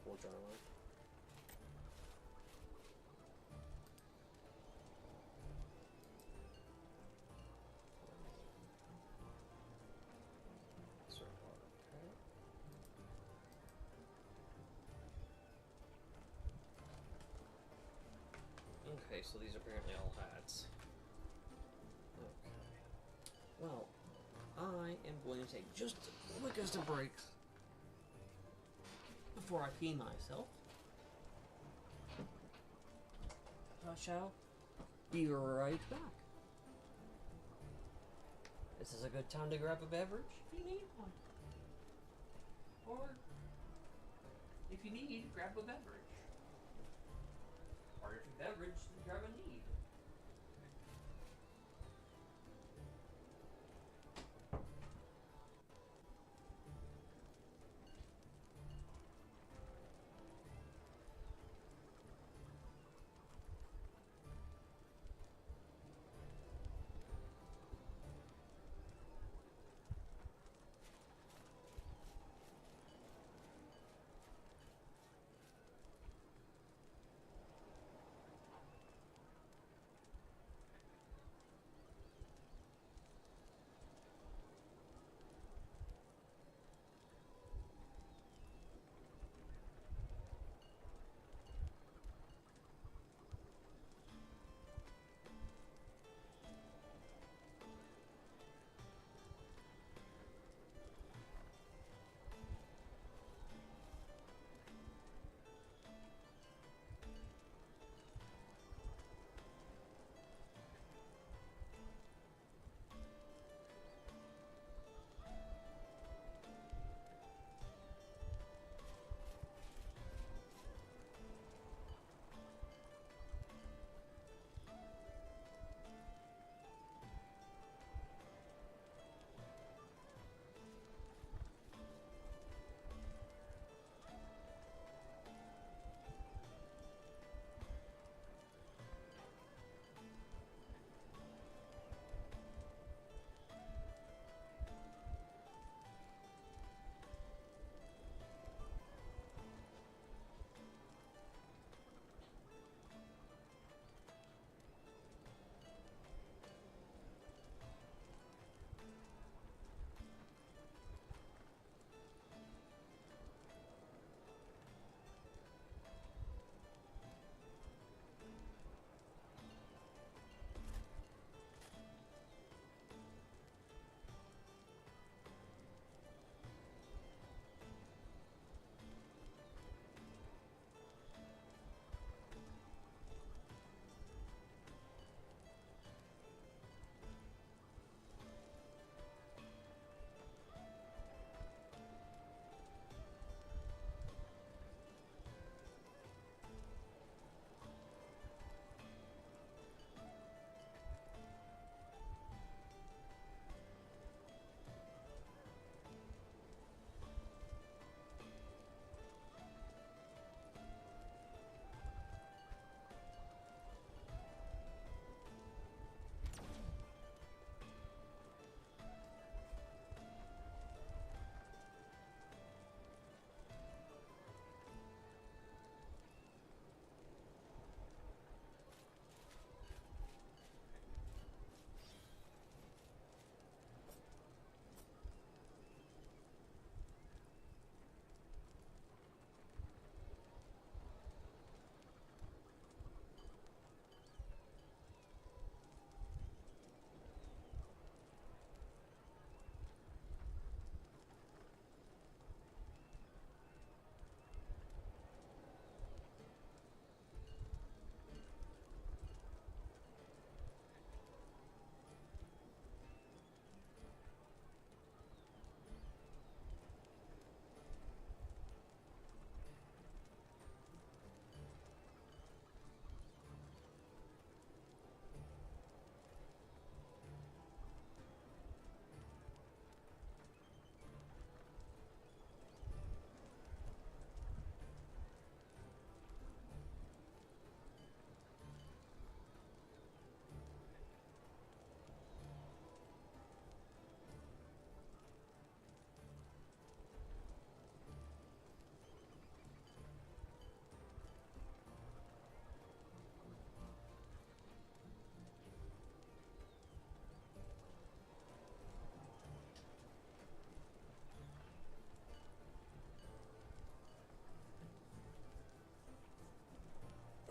Forge armor. Okay, so these are apparently all hats. Okay. Well, I am going to take just the quickest of breaks before I pee myself. I shall be right back. This is a good time to grab a beverage if you need one. Or if you need, grab a beverage. Or if you beverage, then grab a need.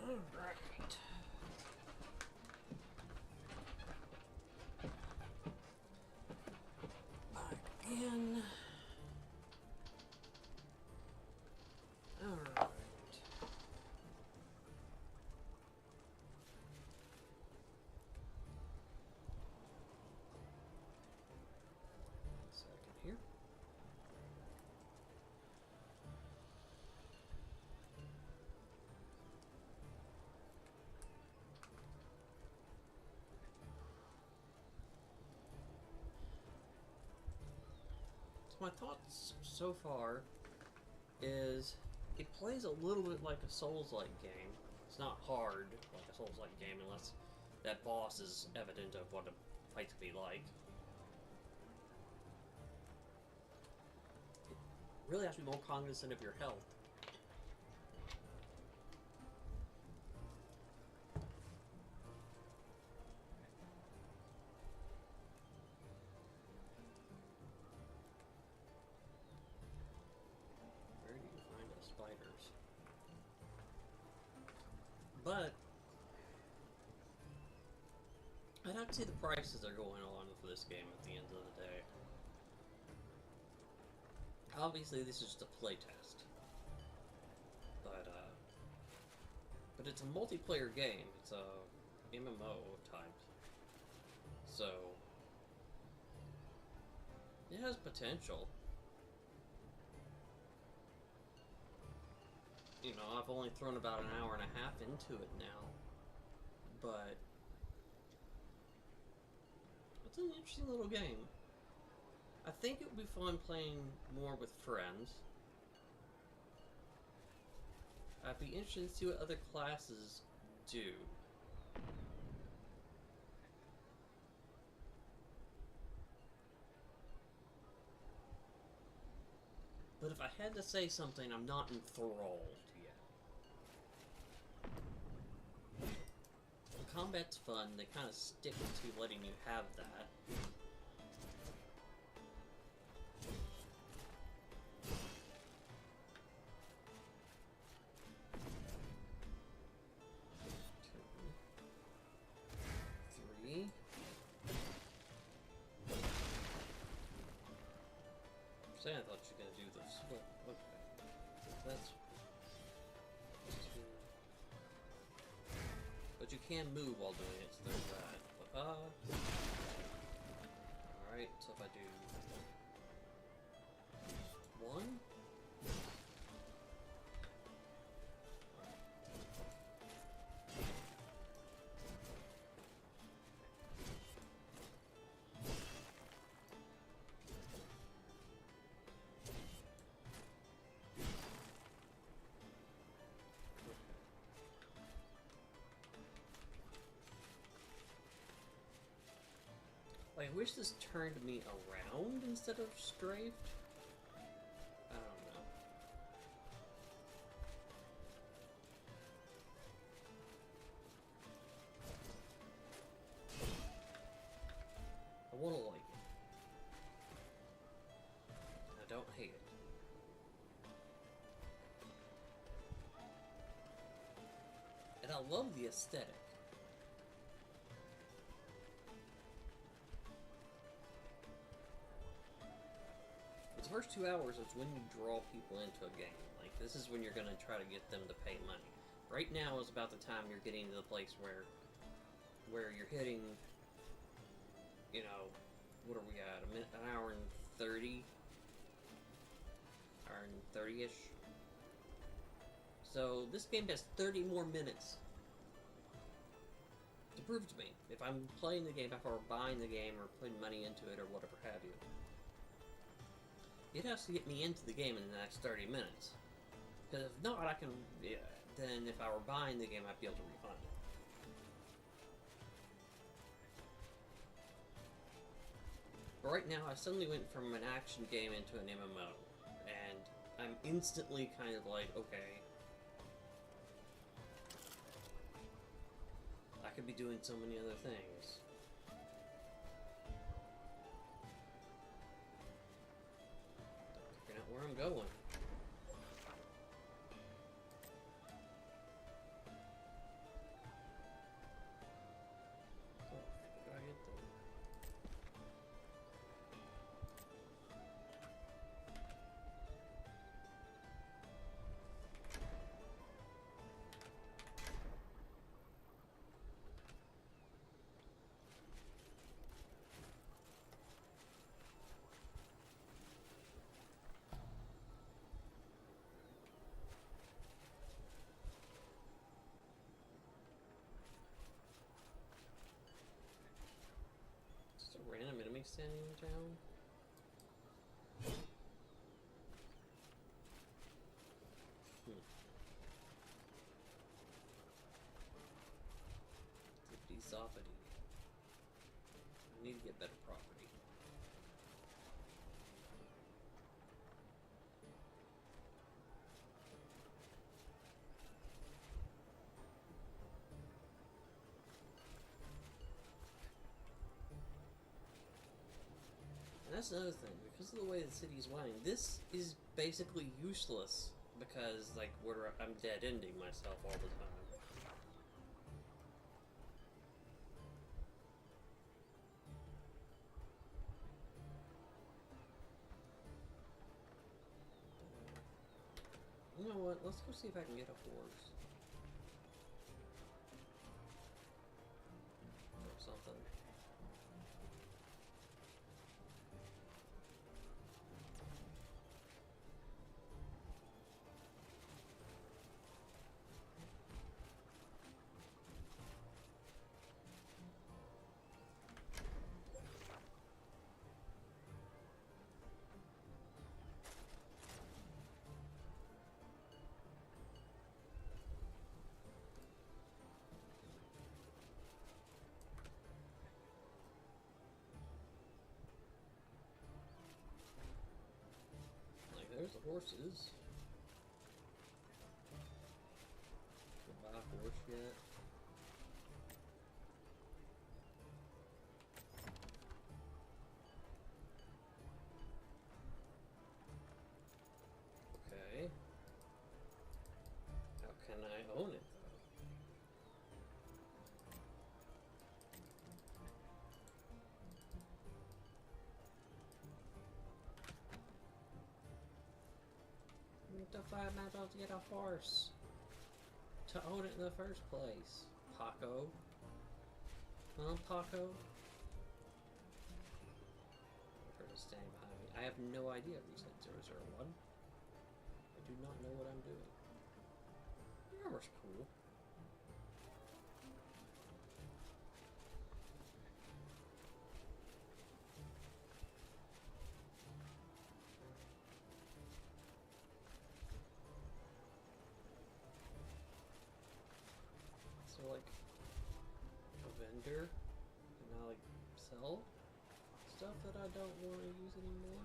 Alright. my thoughts so far is it plays a little bit like a Souls-like game. It's not hard like a Souls-like game unless that boss is evident of what a fight to be like. It really has to be more cognizant of your health. Spiders. But I'd have to see the prices that are going on for this game at the end of the day. Obviously, this is just a playtest, but it's a multiplayer game. It's a MMO type, so it has potential. You know, I've only thrown about an hour and a half into it now, but it's an interesting little game. I think it would be fun playing more with friends. I'd be interested to see what other classes do. But if I had to say something, I'm not enthralled yet. The combat's fun, they kind of stick to letting you have that. I thought you were gonna do this, but okay. That's two. But you can move while doing it, so there's that. But, alright, so if I do one. I wish this turned me around instead of strafed. I don't know. I want to like it. I don't hate it. And I love the aesthetic. The first 2 hours is when you draw people into a game. Like, this is when you're going to try to get them to pay money. Right now is about the time you're getting to the place where you're hitting, you know, what are we at? An hour and 30? Hour and 30-ish? So, this game has 30 more minutes to prove to me. If I'm playing the game, if I'm buying the game, or putting money into it, or whatever have you. It has to get me into the game in the next 30 minutes. Because if not, I can... Yeah, then if I were buying the game, I'd be able to refund it. But right now, I suddenly went from an action game into an MMO. And I'm instantly kind of like, okay... I could be doing so many other things. Where I'm going. Oh, did I hit them? Random enemy standing in town? Zoppity. I need to get better property. And that's another thing, because of the way the city's running, this is basically useless because, like, I'm dead-ending myself all the time. You know what? Let's go see if I can get a horse. Or something. There's the horses. Can't buy a horse yet. Okay. How can I own it though? To find out to get a horse to own it in the first place. Paco. Huh, Paco? The person standing behind me. I have no idea if you said 001. I do not know what I'm doing. Your armor's cool. So, like, a vendor can now, like, sell stuff that I don't want to use anymore.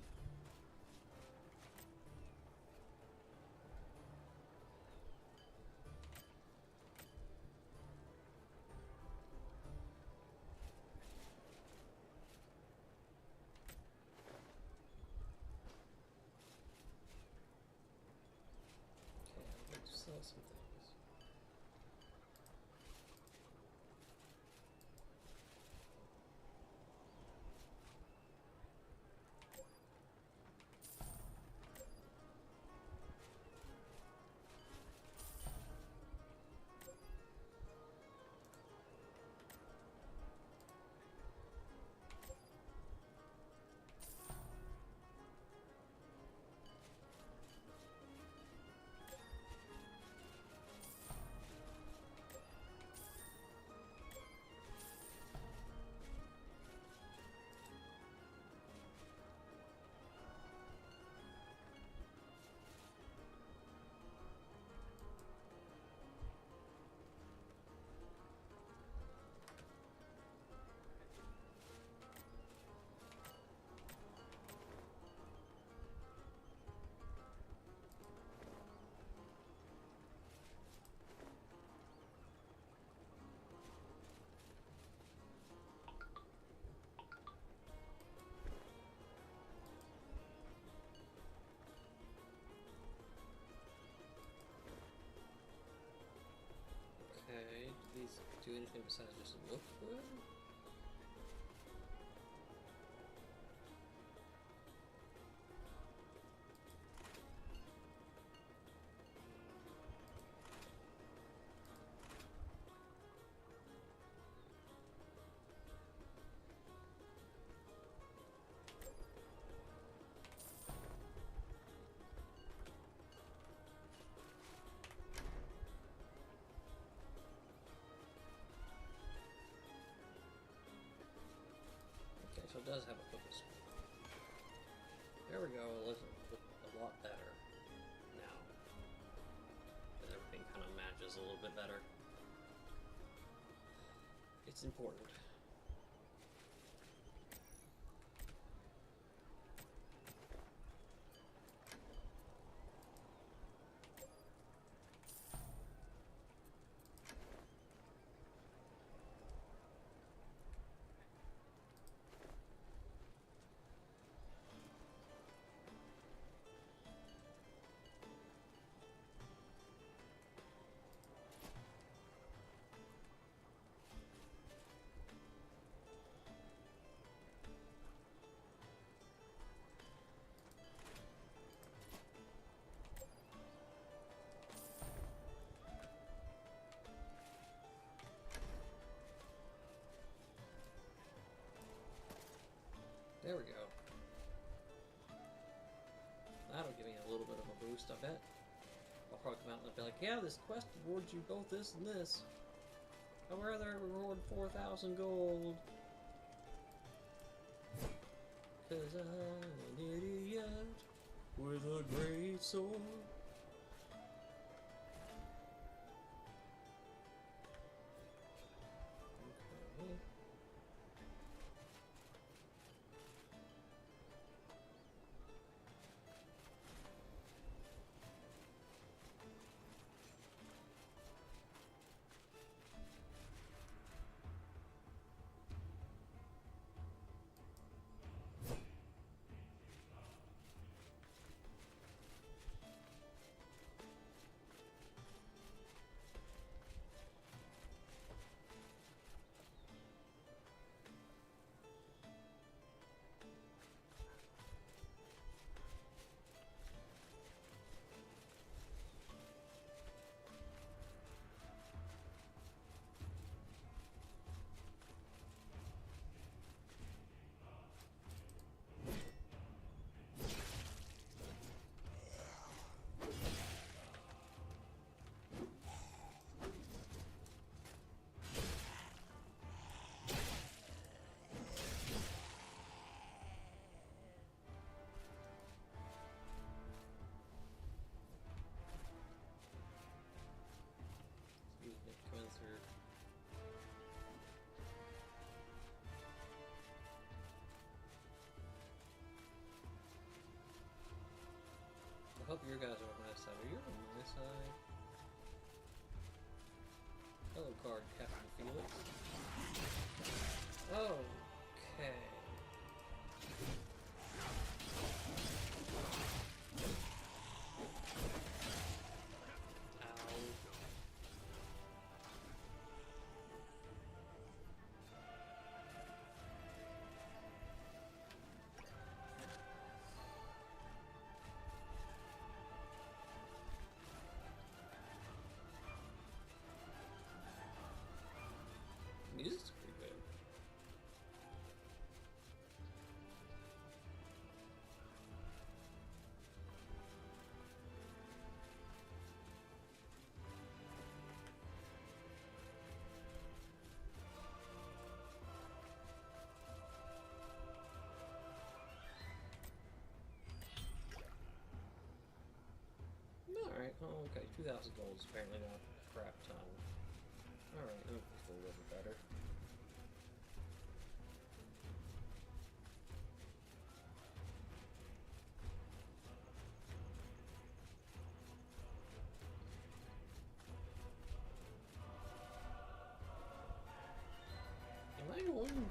Okay, I'd like to sell some things. Okay, do these do anything besides just look good? Okay, so it does have a focus. There we go, it looks a lot better now. But everything kind of matches a little bit better. It's important. There we go. That'll give me a little bit of a boost, I bet. I'll probably come out and be like, yeah, this quest rewards you both this and this. I'd rather reward 4,000 gold. Cause I'm an idiot with a great sword. Okay. Coming through. I hope your guys are on my side. Are you on my side? Hello, card Captain Felix. Okay. Music's pretty good. Alright, oh, okay, 2,000 gold is apparently not a crap ton. Alright, that makes me feel a little bit better. Am I going?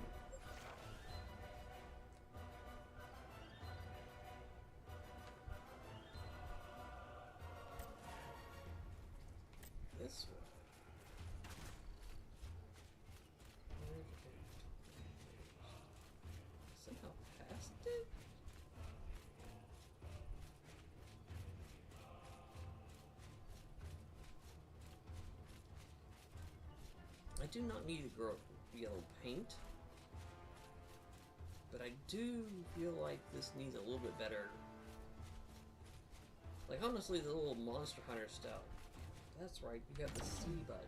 This way. Somehow past it? I do not need to grow yellow paint, but I do feel like this needs a little bit better. Like, honestly, the little Monster Hunter stuff. That's right, you have the C button.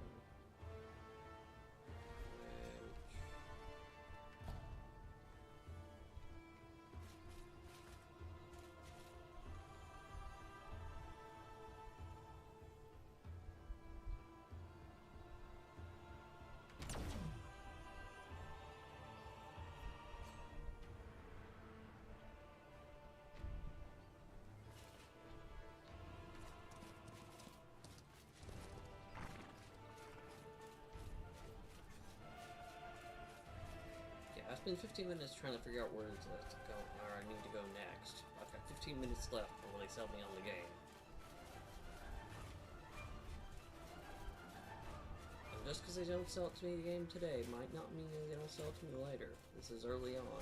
spent 15 minutes trying to figure out where to go, or I need to go next. I've got 15 minutes left before they sell me on the game. And just because they don't sell it to me the game today might not mean they don't sell it to me later. This is early on.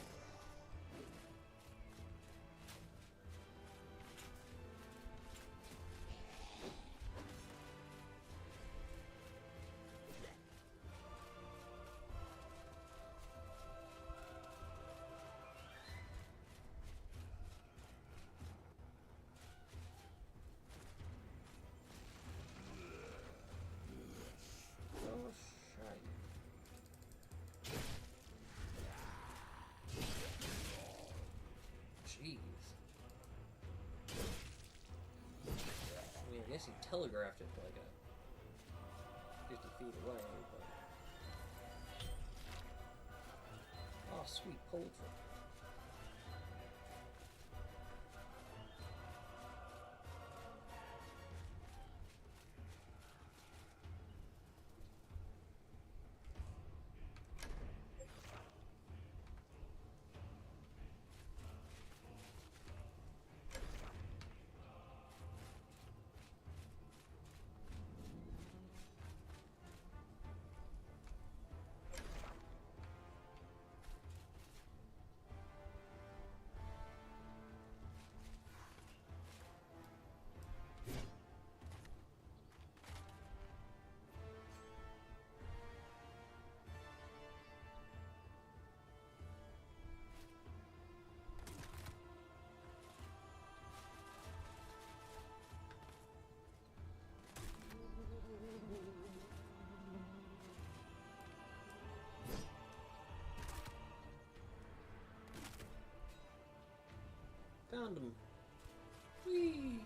I guess he telegraphed it like a 50 feet away, but... Oh, sweet poultry. Found him. Whee!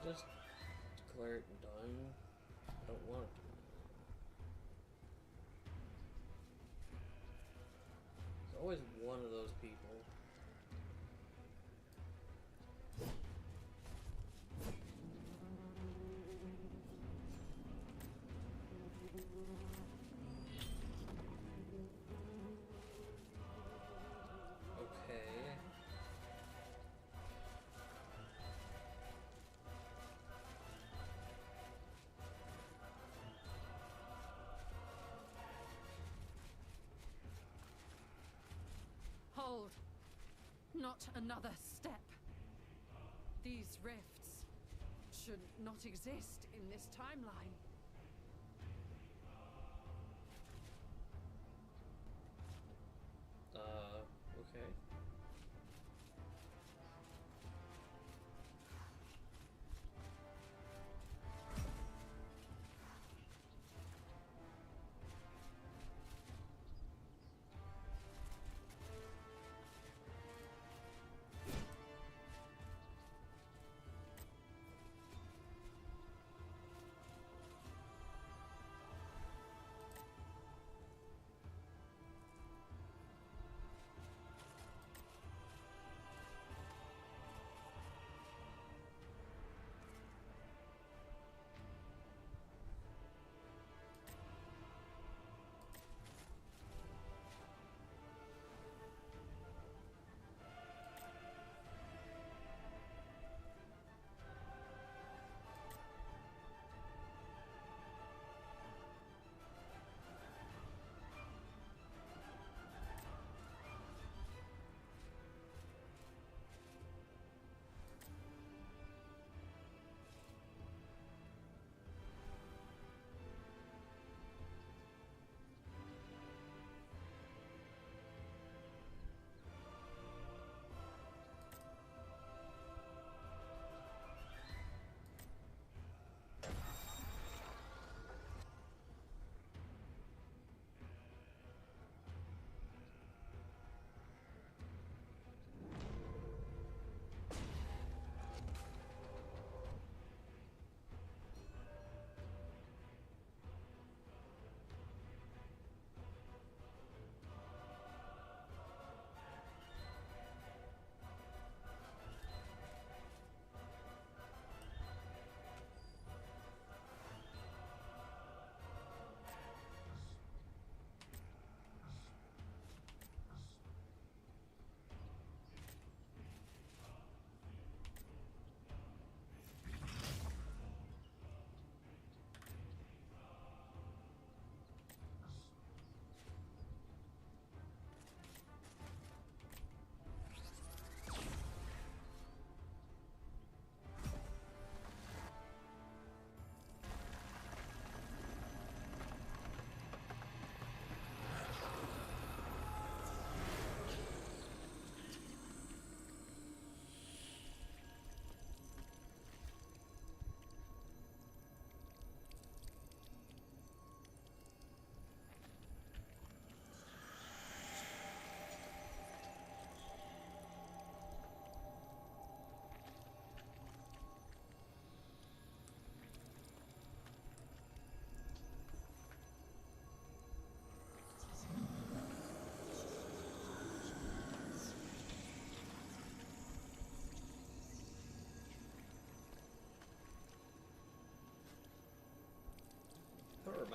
Just declare it done. I don't want it to. There's always one of those people. Hold. Not another step. These rifts should not exist in this timeline. Okay.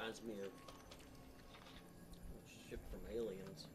reminds me of a ship from Aliens.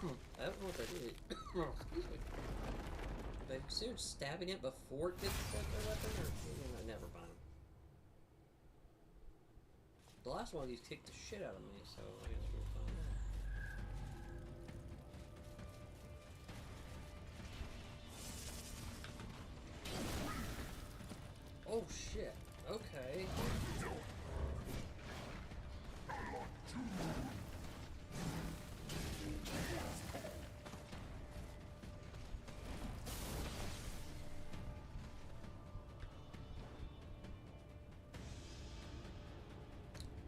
I don't know what that is. Excuse me. They considered stabbing it before it gets their weapon, or never mind. The last one of these kicked the shit out of me, so I guess we're fine. Oh shit. Okay.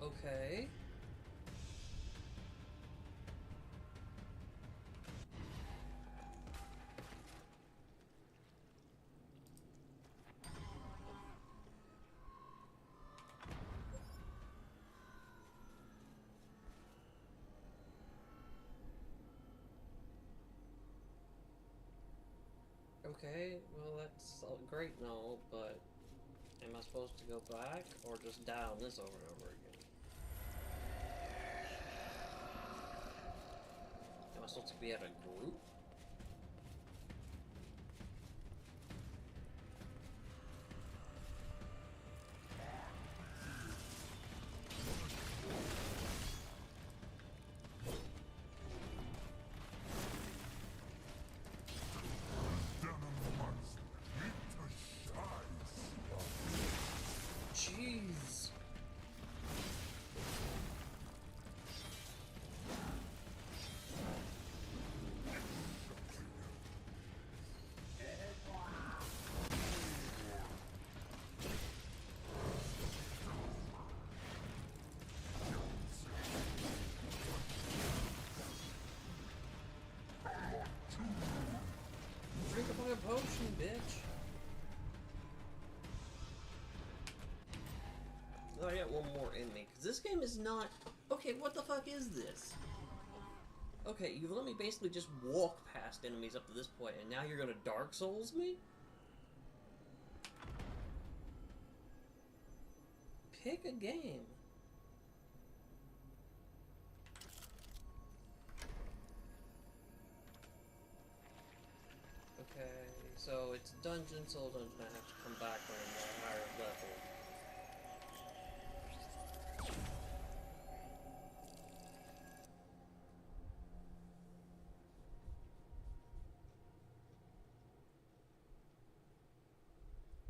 Okay. Okay, well that's all great and all, but am I supposed to go back or just die on this over and over again? Am I supposed to be at a group? Jeez. Drink a fucking potion, bitch. Oh, I got one more in me, because this game is not... Okay, what the fuck is this? Okay, you've let me basically just walk past enemies up to this point, and now you're gonna Dark Souls me? Pick a game. Okay, so it's dungeon, soul dungeon, I have to come back on a higher level.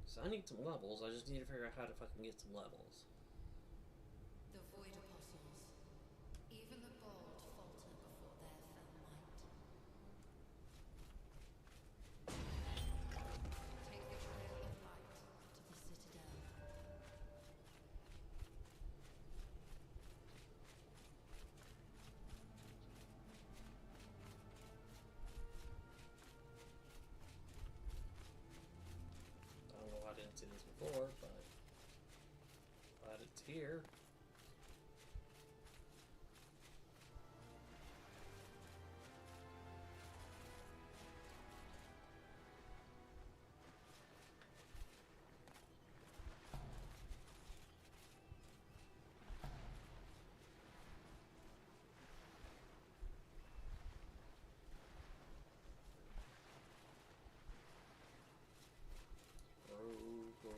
So I need some levels, I just need to figure out how to fucking get some levels. The Void Apostles. Even the bold falter before their fell might. Take the trail of light to the citadel. I don't know, I didn't see this before, but glad it's here. Go, go,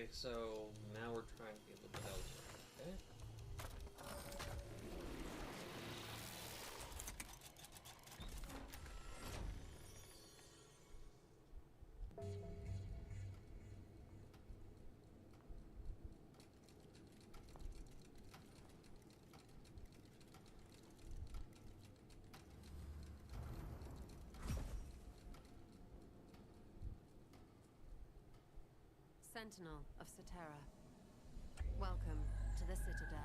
Okay, so now we're trying to get with the Delta. Okay. Sentinel of Cetera. Welcome to the Citadel.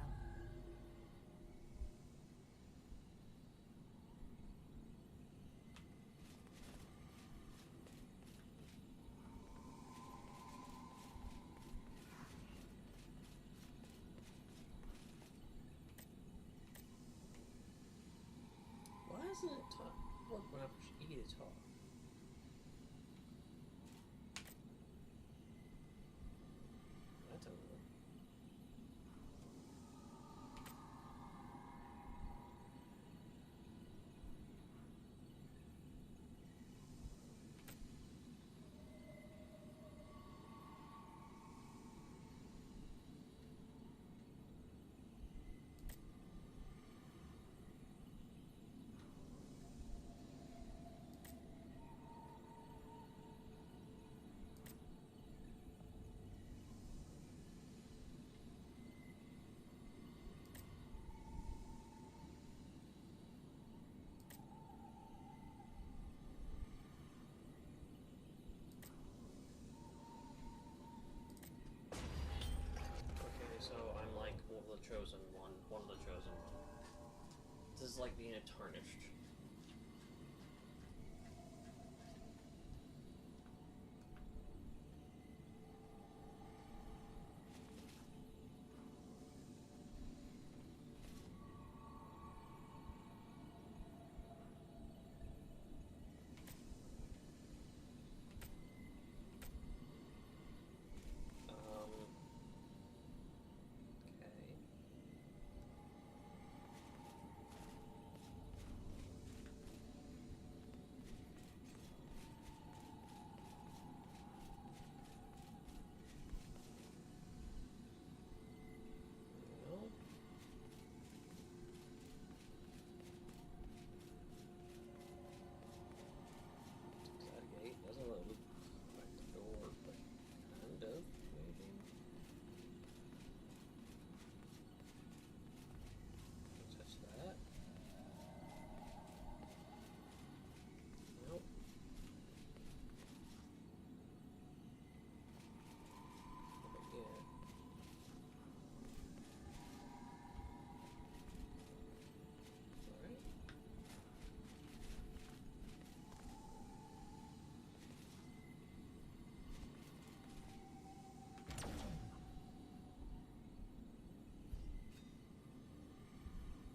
Why doesn't it work when I push E to talk? I don't know. So I'm like one of the chosen one of the chosen. This is like being a tarnished.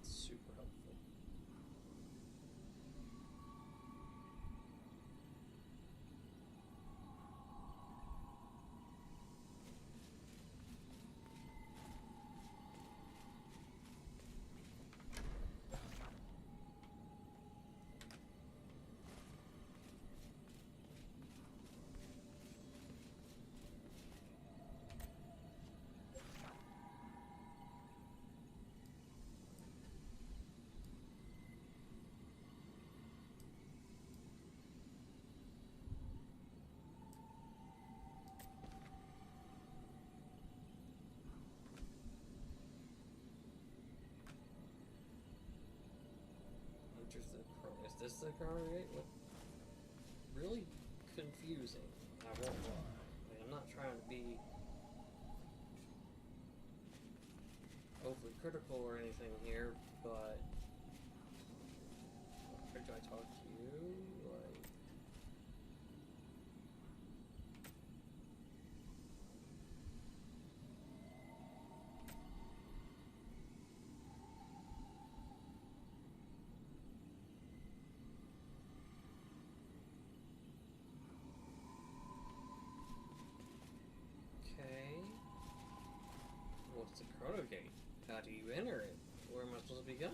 Super helpful. Is this the Chrono Gate? What? Really confusing. I won't lie. Like, I'm not trying to be overly critical or anything here, but could I talk to you? Like, what's the Chrono Gate? How do you enter it? Where am I supposed to be going?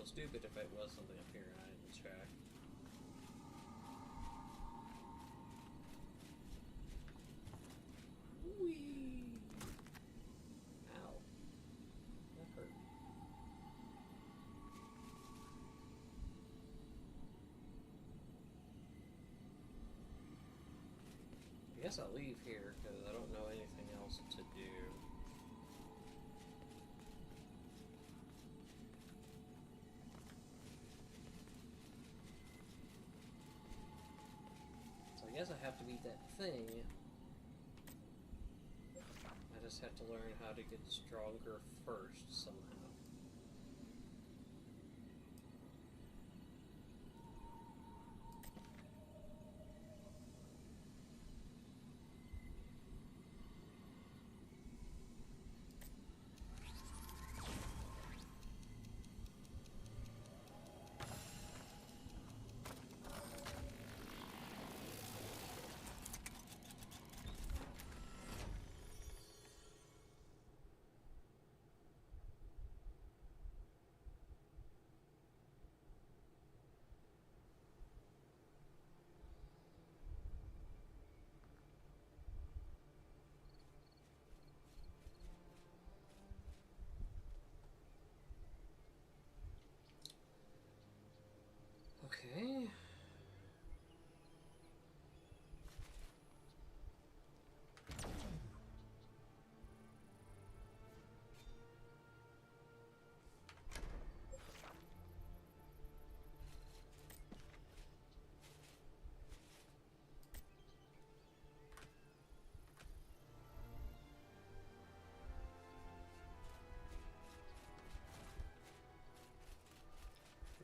sound stupid if it was something up here and I didn't check. Whee! Ow. That hurt. I guess I'll leave here because I don't know anything else to do. So I guess I have to beat that thing. I just have to learn how to get stronger first somehow. Okay.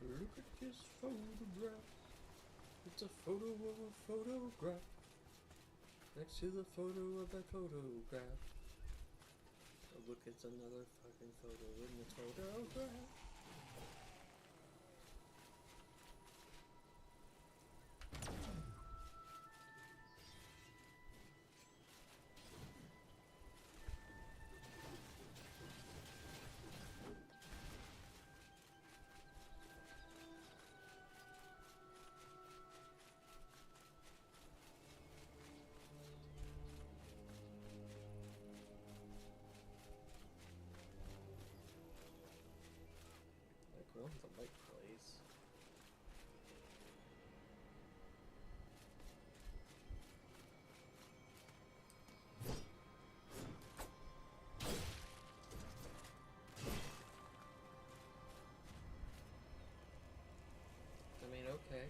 Look at this photograph. It's a photo of a photograph. Next to the photo of that photograph. Oh, look, it's another fucking photo in the photograph. Going to the right place. I mean, okay.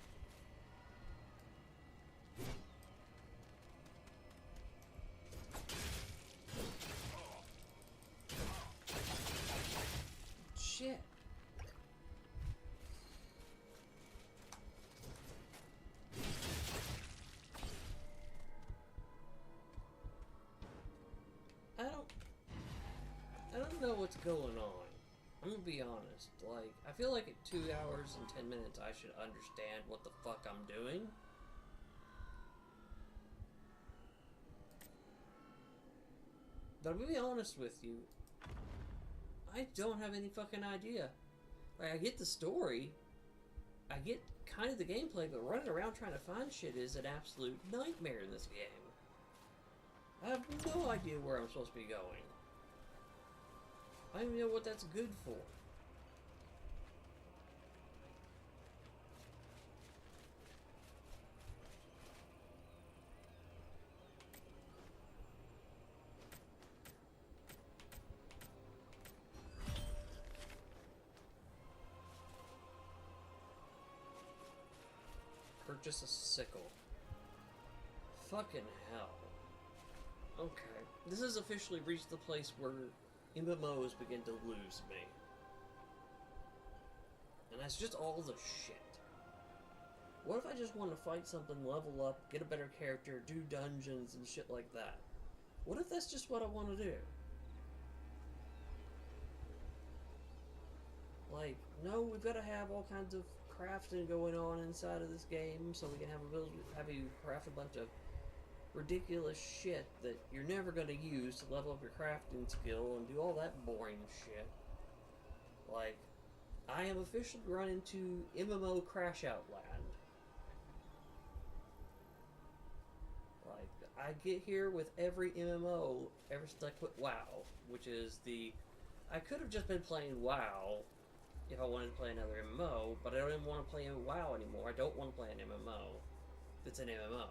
Shit. I don't know what's going on. I'm gonna be honest. Like, I feel like at 2 hours and 10 minutes I should understand what the fuck I'm doing. But I'm gonna be honest with you. I don't have any fucking idea. Like, I get the story. I get kind of the gameplay, but running around trying to find shit is an absolute nightmare in this game. I have no idea where I'm supposed to be going. I don't even know what that's good for. Purchase a sickle. Fucking hell. Okay. This has officially reached the place where MMOs begin to lose me. And that's just all the shit. What if I just want to fight something, level up, get a better character, do dungeons and shit like that? What if that's just what I want to do? Like, no, we've got to have all kinds of crafting going on inside of this game so we can have you craft a bunch of ridiculous shit that you're never going to use to level up your crafting skill and do all that boring shit. Like, I am officially run into MMO crash out land. Like, I get here with every MMO ever since I quit WoW, which is the... I could have just been playing WoW if I wanted to play another MMO, but I don't even want to play WoW anymore. I don't want to play an MMO that's an MMO.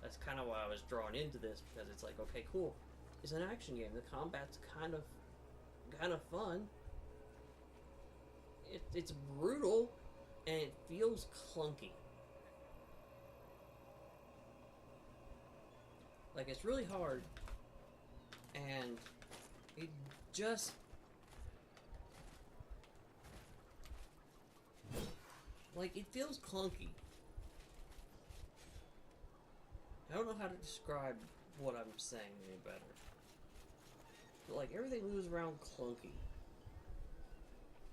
That's kind of why I was drawn into this, because it's like, okay, cool. It's an action game. The combat's kind of fun. It's brutal, and it feels clunky. Like, it's really hard, and it just... like, it feels clunky. I don't know how to describe what I'm saying any better. But, like, everything moves around clunky.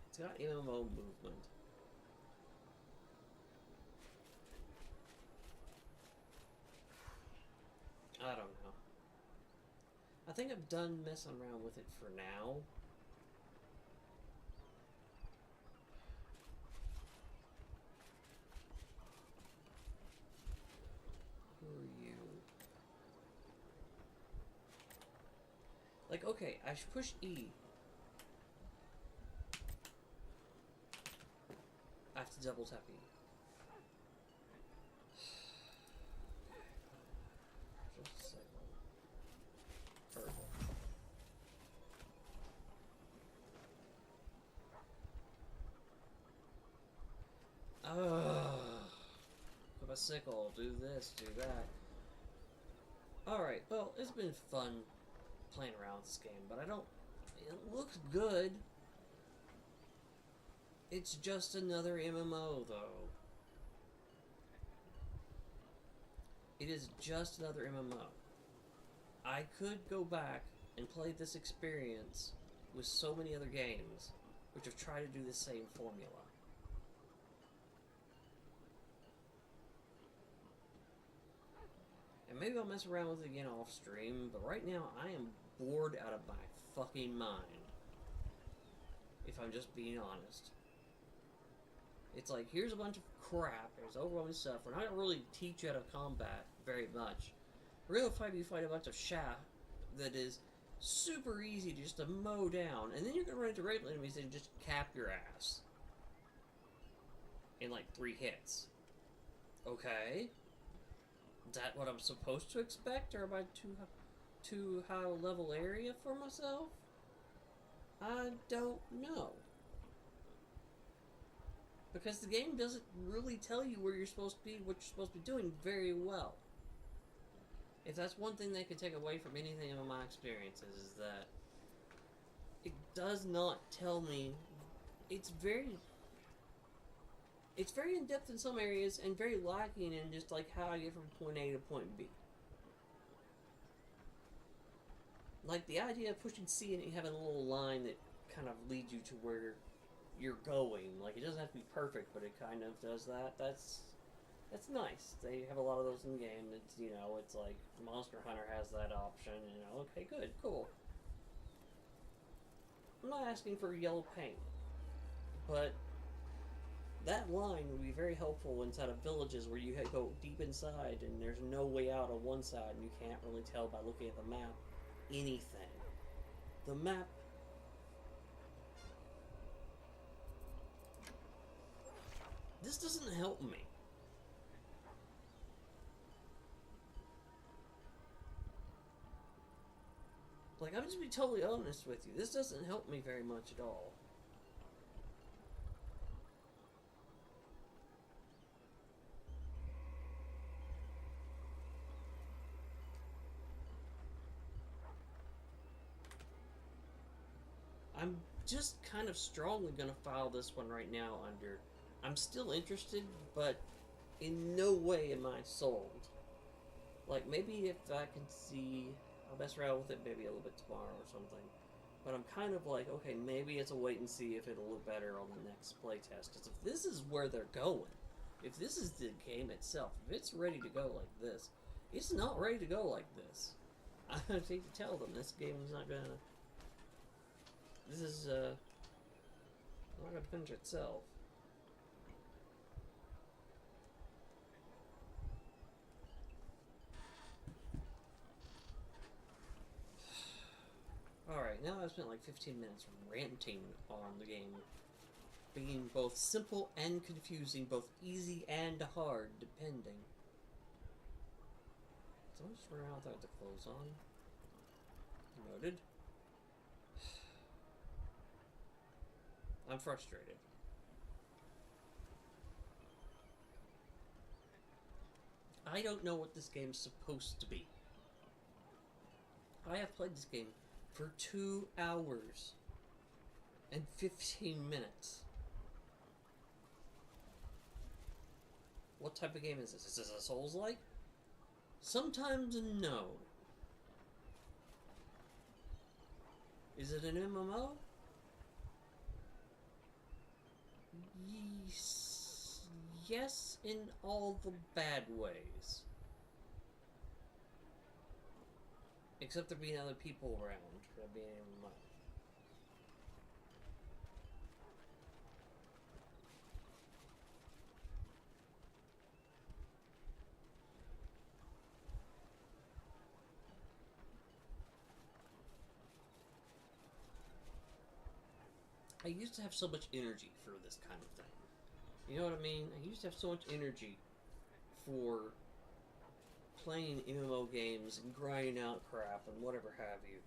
It's got MMO movement. I don't know. I think I'm done messing around with it for now. Who are you? Like, okay, I should push E. I have to double tap E. Just a second. Purple. With a sickle, do this, do that. Alright, well, it's been fun playing around with this game, but I don't... It looks good. It's just another MMO, though. It is just another MMO. I could go back and play this experience with so many other games, which have tried to do the same formula. And maybe I'll mess around with it again off stream, but right now I am bored out of my fucking mind. If I'm just being honest. It's like, here's a bunch of crap, there's overwhelming stuff, we're not going to really teach you how to combat very much. Real fight, you fight a bunch of shaft that is super easy just to mow down, and then you're going to run into regular enemies and just cap your ass. In like 3 hits. Okay? Is that what I'm supposed to expect, or am I too high a level area for myself? I don't know. Because the game doesn't really tell you where you're supposed to be, what you're supposed to be doing very well. If that's one thing they could take away from anything of my experiences, is that it does not tell me. It's very in-depth in some areas and very lacking in just like how I get from point A to point B. Like the idea of pushing C and having a little line that kind of leads you to where you're going. Like, it doesn't have to be perfect, but it kind of does that. That's nice. They have a lot of those in the game. It's, you know, it's like Monster Hunter has that option, you know. Okay, good, cool. I'm not asking for yellow paint, but that line would be very helpful inside of villages where you go deep inside and there's no way out on one side and you can't really tell by looking at the map anything. The map... This doesn't help me. Like, I'm just be totally honest with you. This doesn't help me very much at all. I'm just kind of strongly going to file this one right now under... I'm still interested, but in no way am I sold. Like, maybe if I can see... I'll mess around with it maybe a little bit tomorrow or something. But I'm kind of like, okay, maybe it's a wait and see if it'll look better on the next playtest. Because if this is where they're going, if this is the game itself, if it's ready to go like this, it's not ready to go like this. I hate to tell them, this game is not gonna... This is, It's not gonna finish itself. Alright, now I've spent like 15 minutes ranting on the game being both simple and confusing, both easy and hard, depending. So I'm just running out without the clothes on. Noted. I'm frustrated. I don't know what this game's supposed to be. I have played this game for 2 hours and 15 minutes. What type of game is this? Is this a Souls-like? Sometimes no. Is it an MMO? Yes, in all the bad ways. Except there being other people around. There being MMO. I used to have so much energy for this kind of thing. You know what I mean? I used to have so much energy for playing MMO games and grinding out crap and whatever have you.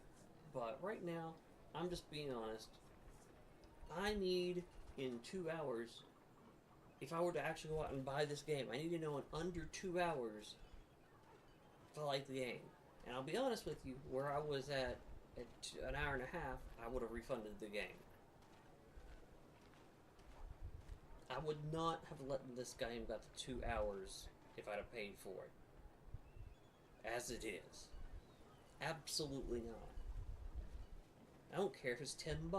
But right now, I'm just being honest. I need, in 2 hours, if I were to actually go out and buy this game, I need to know in under 2 hours if I like the game. And I'll be honest with you, where I was at an hour and a half, I would have refunded the game. I would not have let this game go to 2 hours if I'd have paid for it. As it is. Absolutely not. I don't care if it's $10.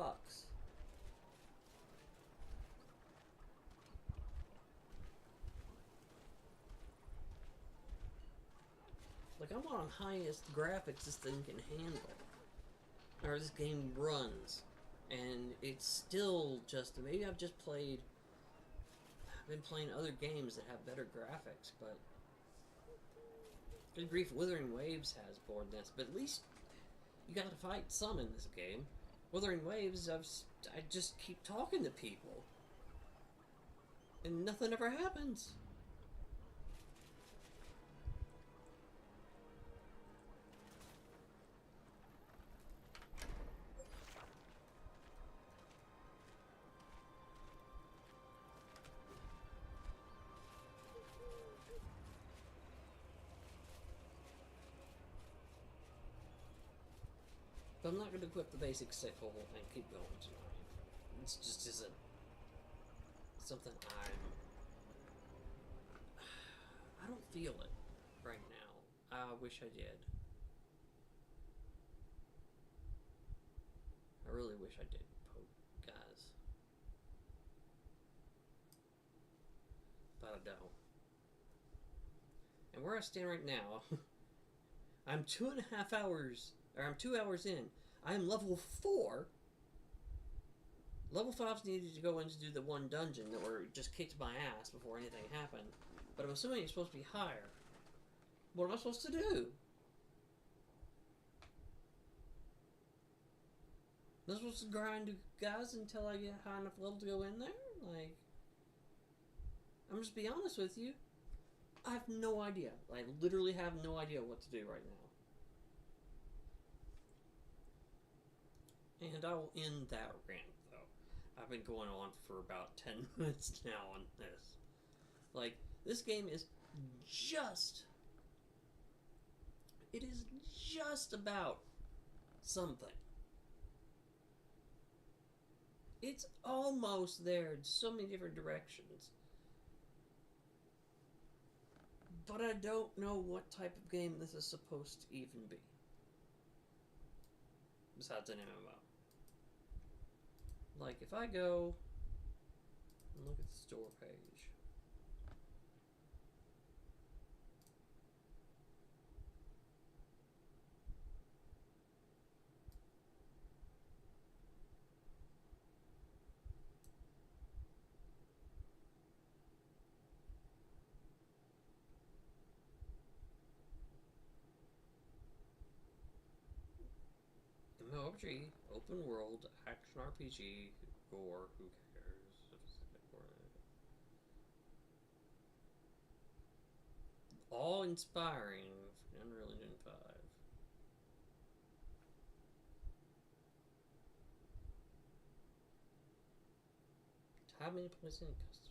Like, I'm on highest graphics this thing can handle. Or this game runs. And it's still just, maybe I've been playing other games that have better graphics, but good grief, Wuthering Waves has boredness, but at least you gotta fight some in this game. Wuthering Waves, I just keep talking to people, and nothing ever happens. But I'm not going to equip the basic sickle and keep going tonight. It just isn't something I don't feel it right now. I wish I did. I really wish I did, guys. But I don't. And where I stand right now, I'm 2.5 hours... I'm 2 hours in. I am level 4. Level 5's needed to go in to do the one dungeon that were just kicked my ass before anything happened. But I'm assuming it's supposed to be higher. What am I supposed to do? Am I supposed to grind guys until I get high enough level to go in there? Like, I'm just be honest with you. I have no idea. I literally have no idea what to do right now. And I will end that rant, though. I've been going on for about 10 minutes now on this. Like, this game is just... It is just about something. It's almost there in so many different directions. But I don't know what type of game this is supposed to even be. Besides an MMO. Like, if I go and look at the store page. PUBG, open world, action RPG, gore, who cares? All inspiring for Unreal Engine 5. How many points in customs?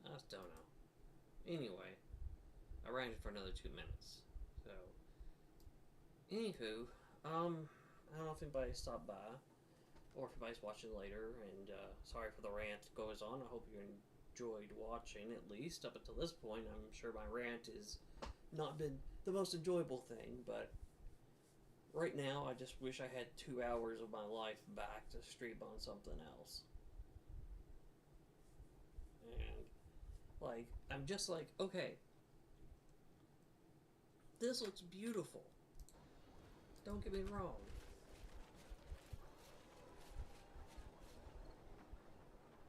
I just don't know. Anyway, I ran it for another 2 minutes. So, anywho, I don't know if anybody stopped by or if anybody's watching later. And sorry for the rant that goes on. I hope you enjoyed watching at least up until this point. I'm sure my rant has not been the most enjoyable thing, but right now I just wish I had 2 hours of my life back to stream on something else. And like, I'm just like, okay, this looks beautiful. Don't get me wrong.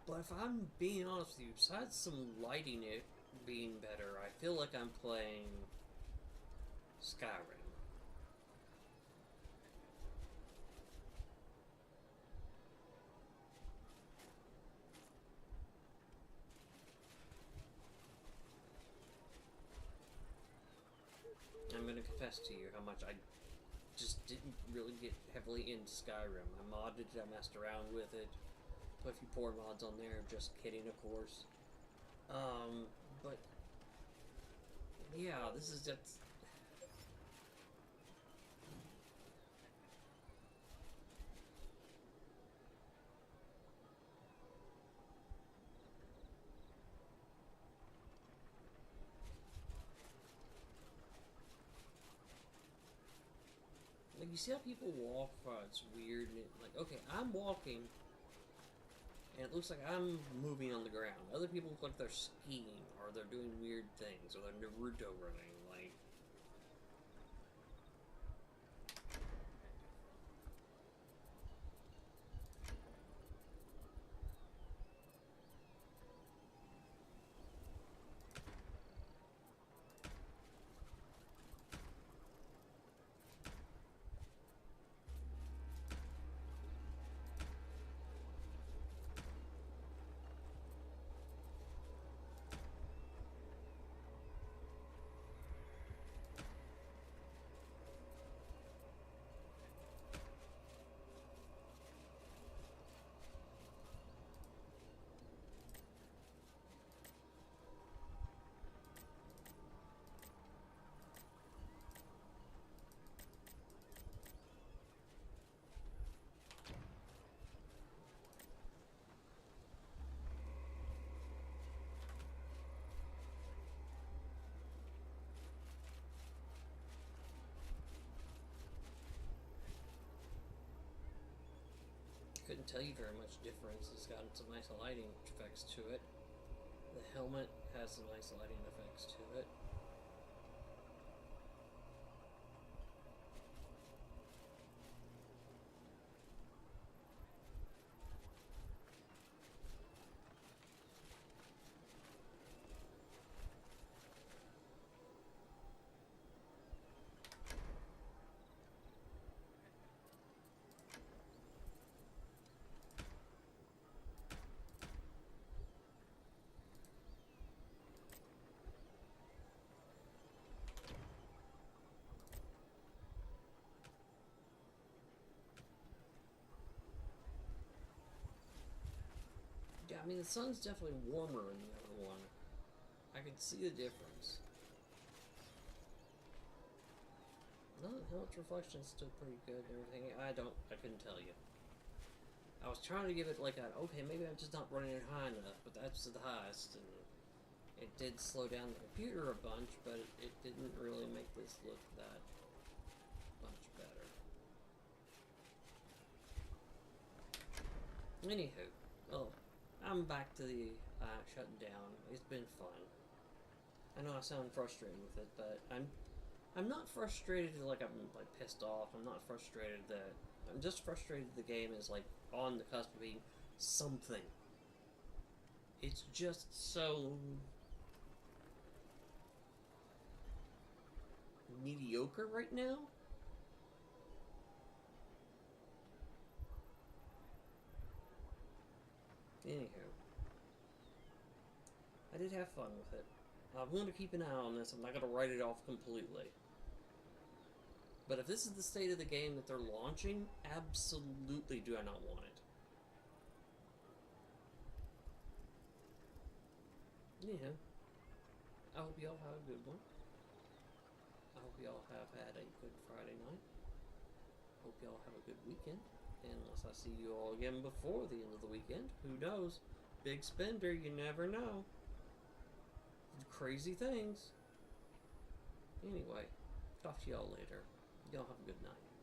But if I'm being honest with you, besides some lighting it being better, I feel like I'm playing Skyrim. I'm gonna confess to you how much I just didn't really get heavily into Skyrim. I modded it, I messed around with it, put a few poor mods on there, just kidding of course. But yeah, this is just... Like, you see how people walk? It's weird. And like, okay, I'm walking, and it looks like I'm moving on the ground. Other people look like they're skiing, or they're doing weird things, or they're Naruto running. Like, couldn't tell you very much difference. It's got some nice lighting effects to it. The helmet has some nice lighting effects to it. Yeah, I mean, the sun's definitely warmer in the other one. I can see the difference. No, the helmet's reflection's still pretty good and everything. I couldn't tell you. I was trying to give it like okay, maybe I'm just not running it high enough, but that's the highest, and it did slow down the computer a bunch, but it didn't really make this look that much better. Anywho, oh, I'm back to the shutting down. It's been fun. I know I sound frustrated with it, but I'm not frustrated like I'm like pissed off. I'm not frustrated that I'm just frustrated the game is like on the cusp of being something. It's just so mediocre right now. Anywho, I did have fun with it. I'm going to keep an eye on this. I'm not going to write it off completely. But if this is the state of the game that they're launching, absolutely do I not want it. Yeah. I hope y'all have a good one. I hope y'all have had a good Friday night. Hope y'all have a good weekend. And unless I see you all again before the end of the weekend, who knows? Big spender, you never know. Crazy things. Anyway, talk to y'all later. Y'all have a good night.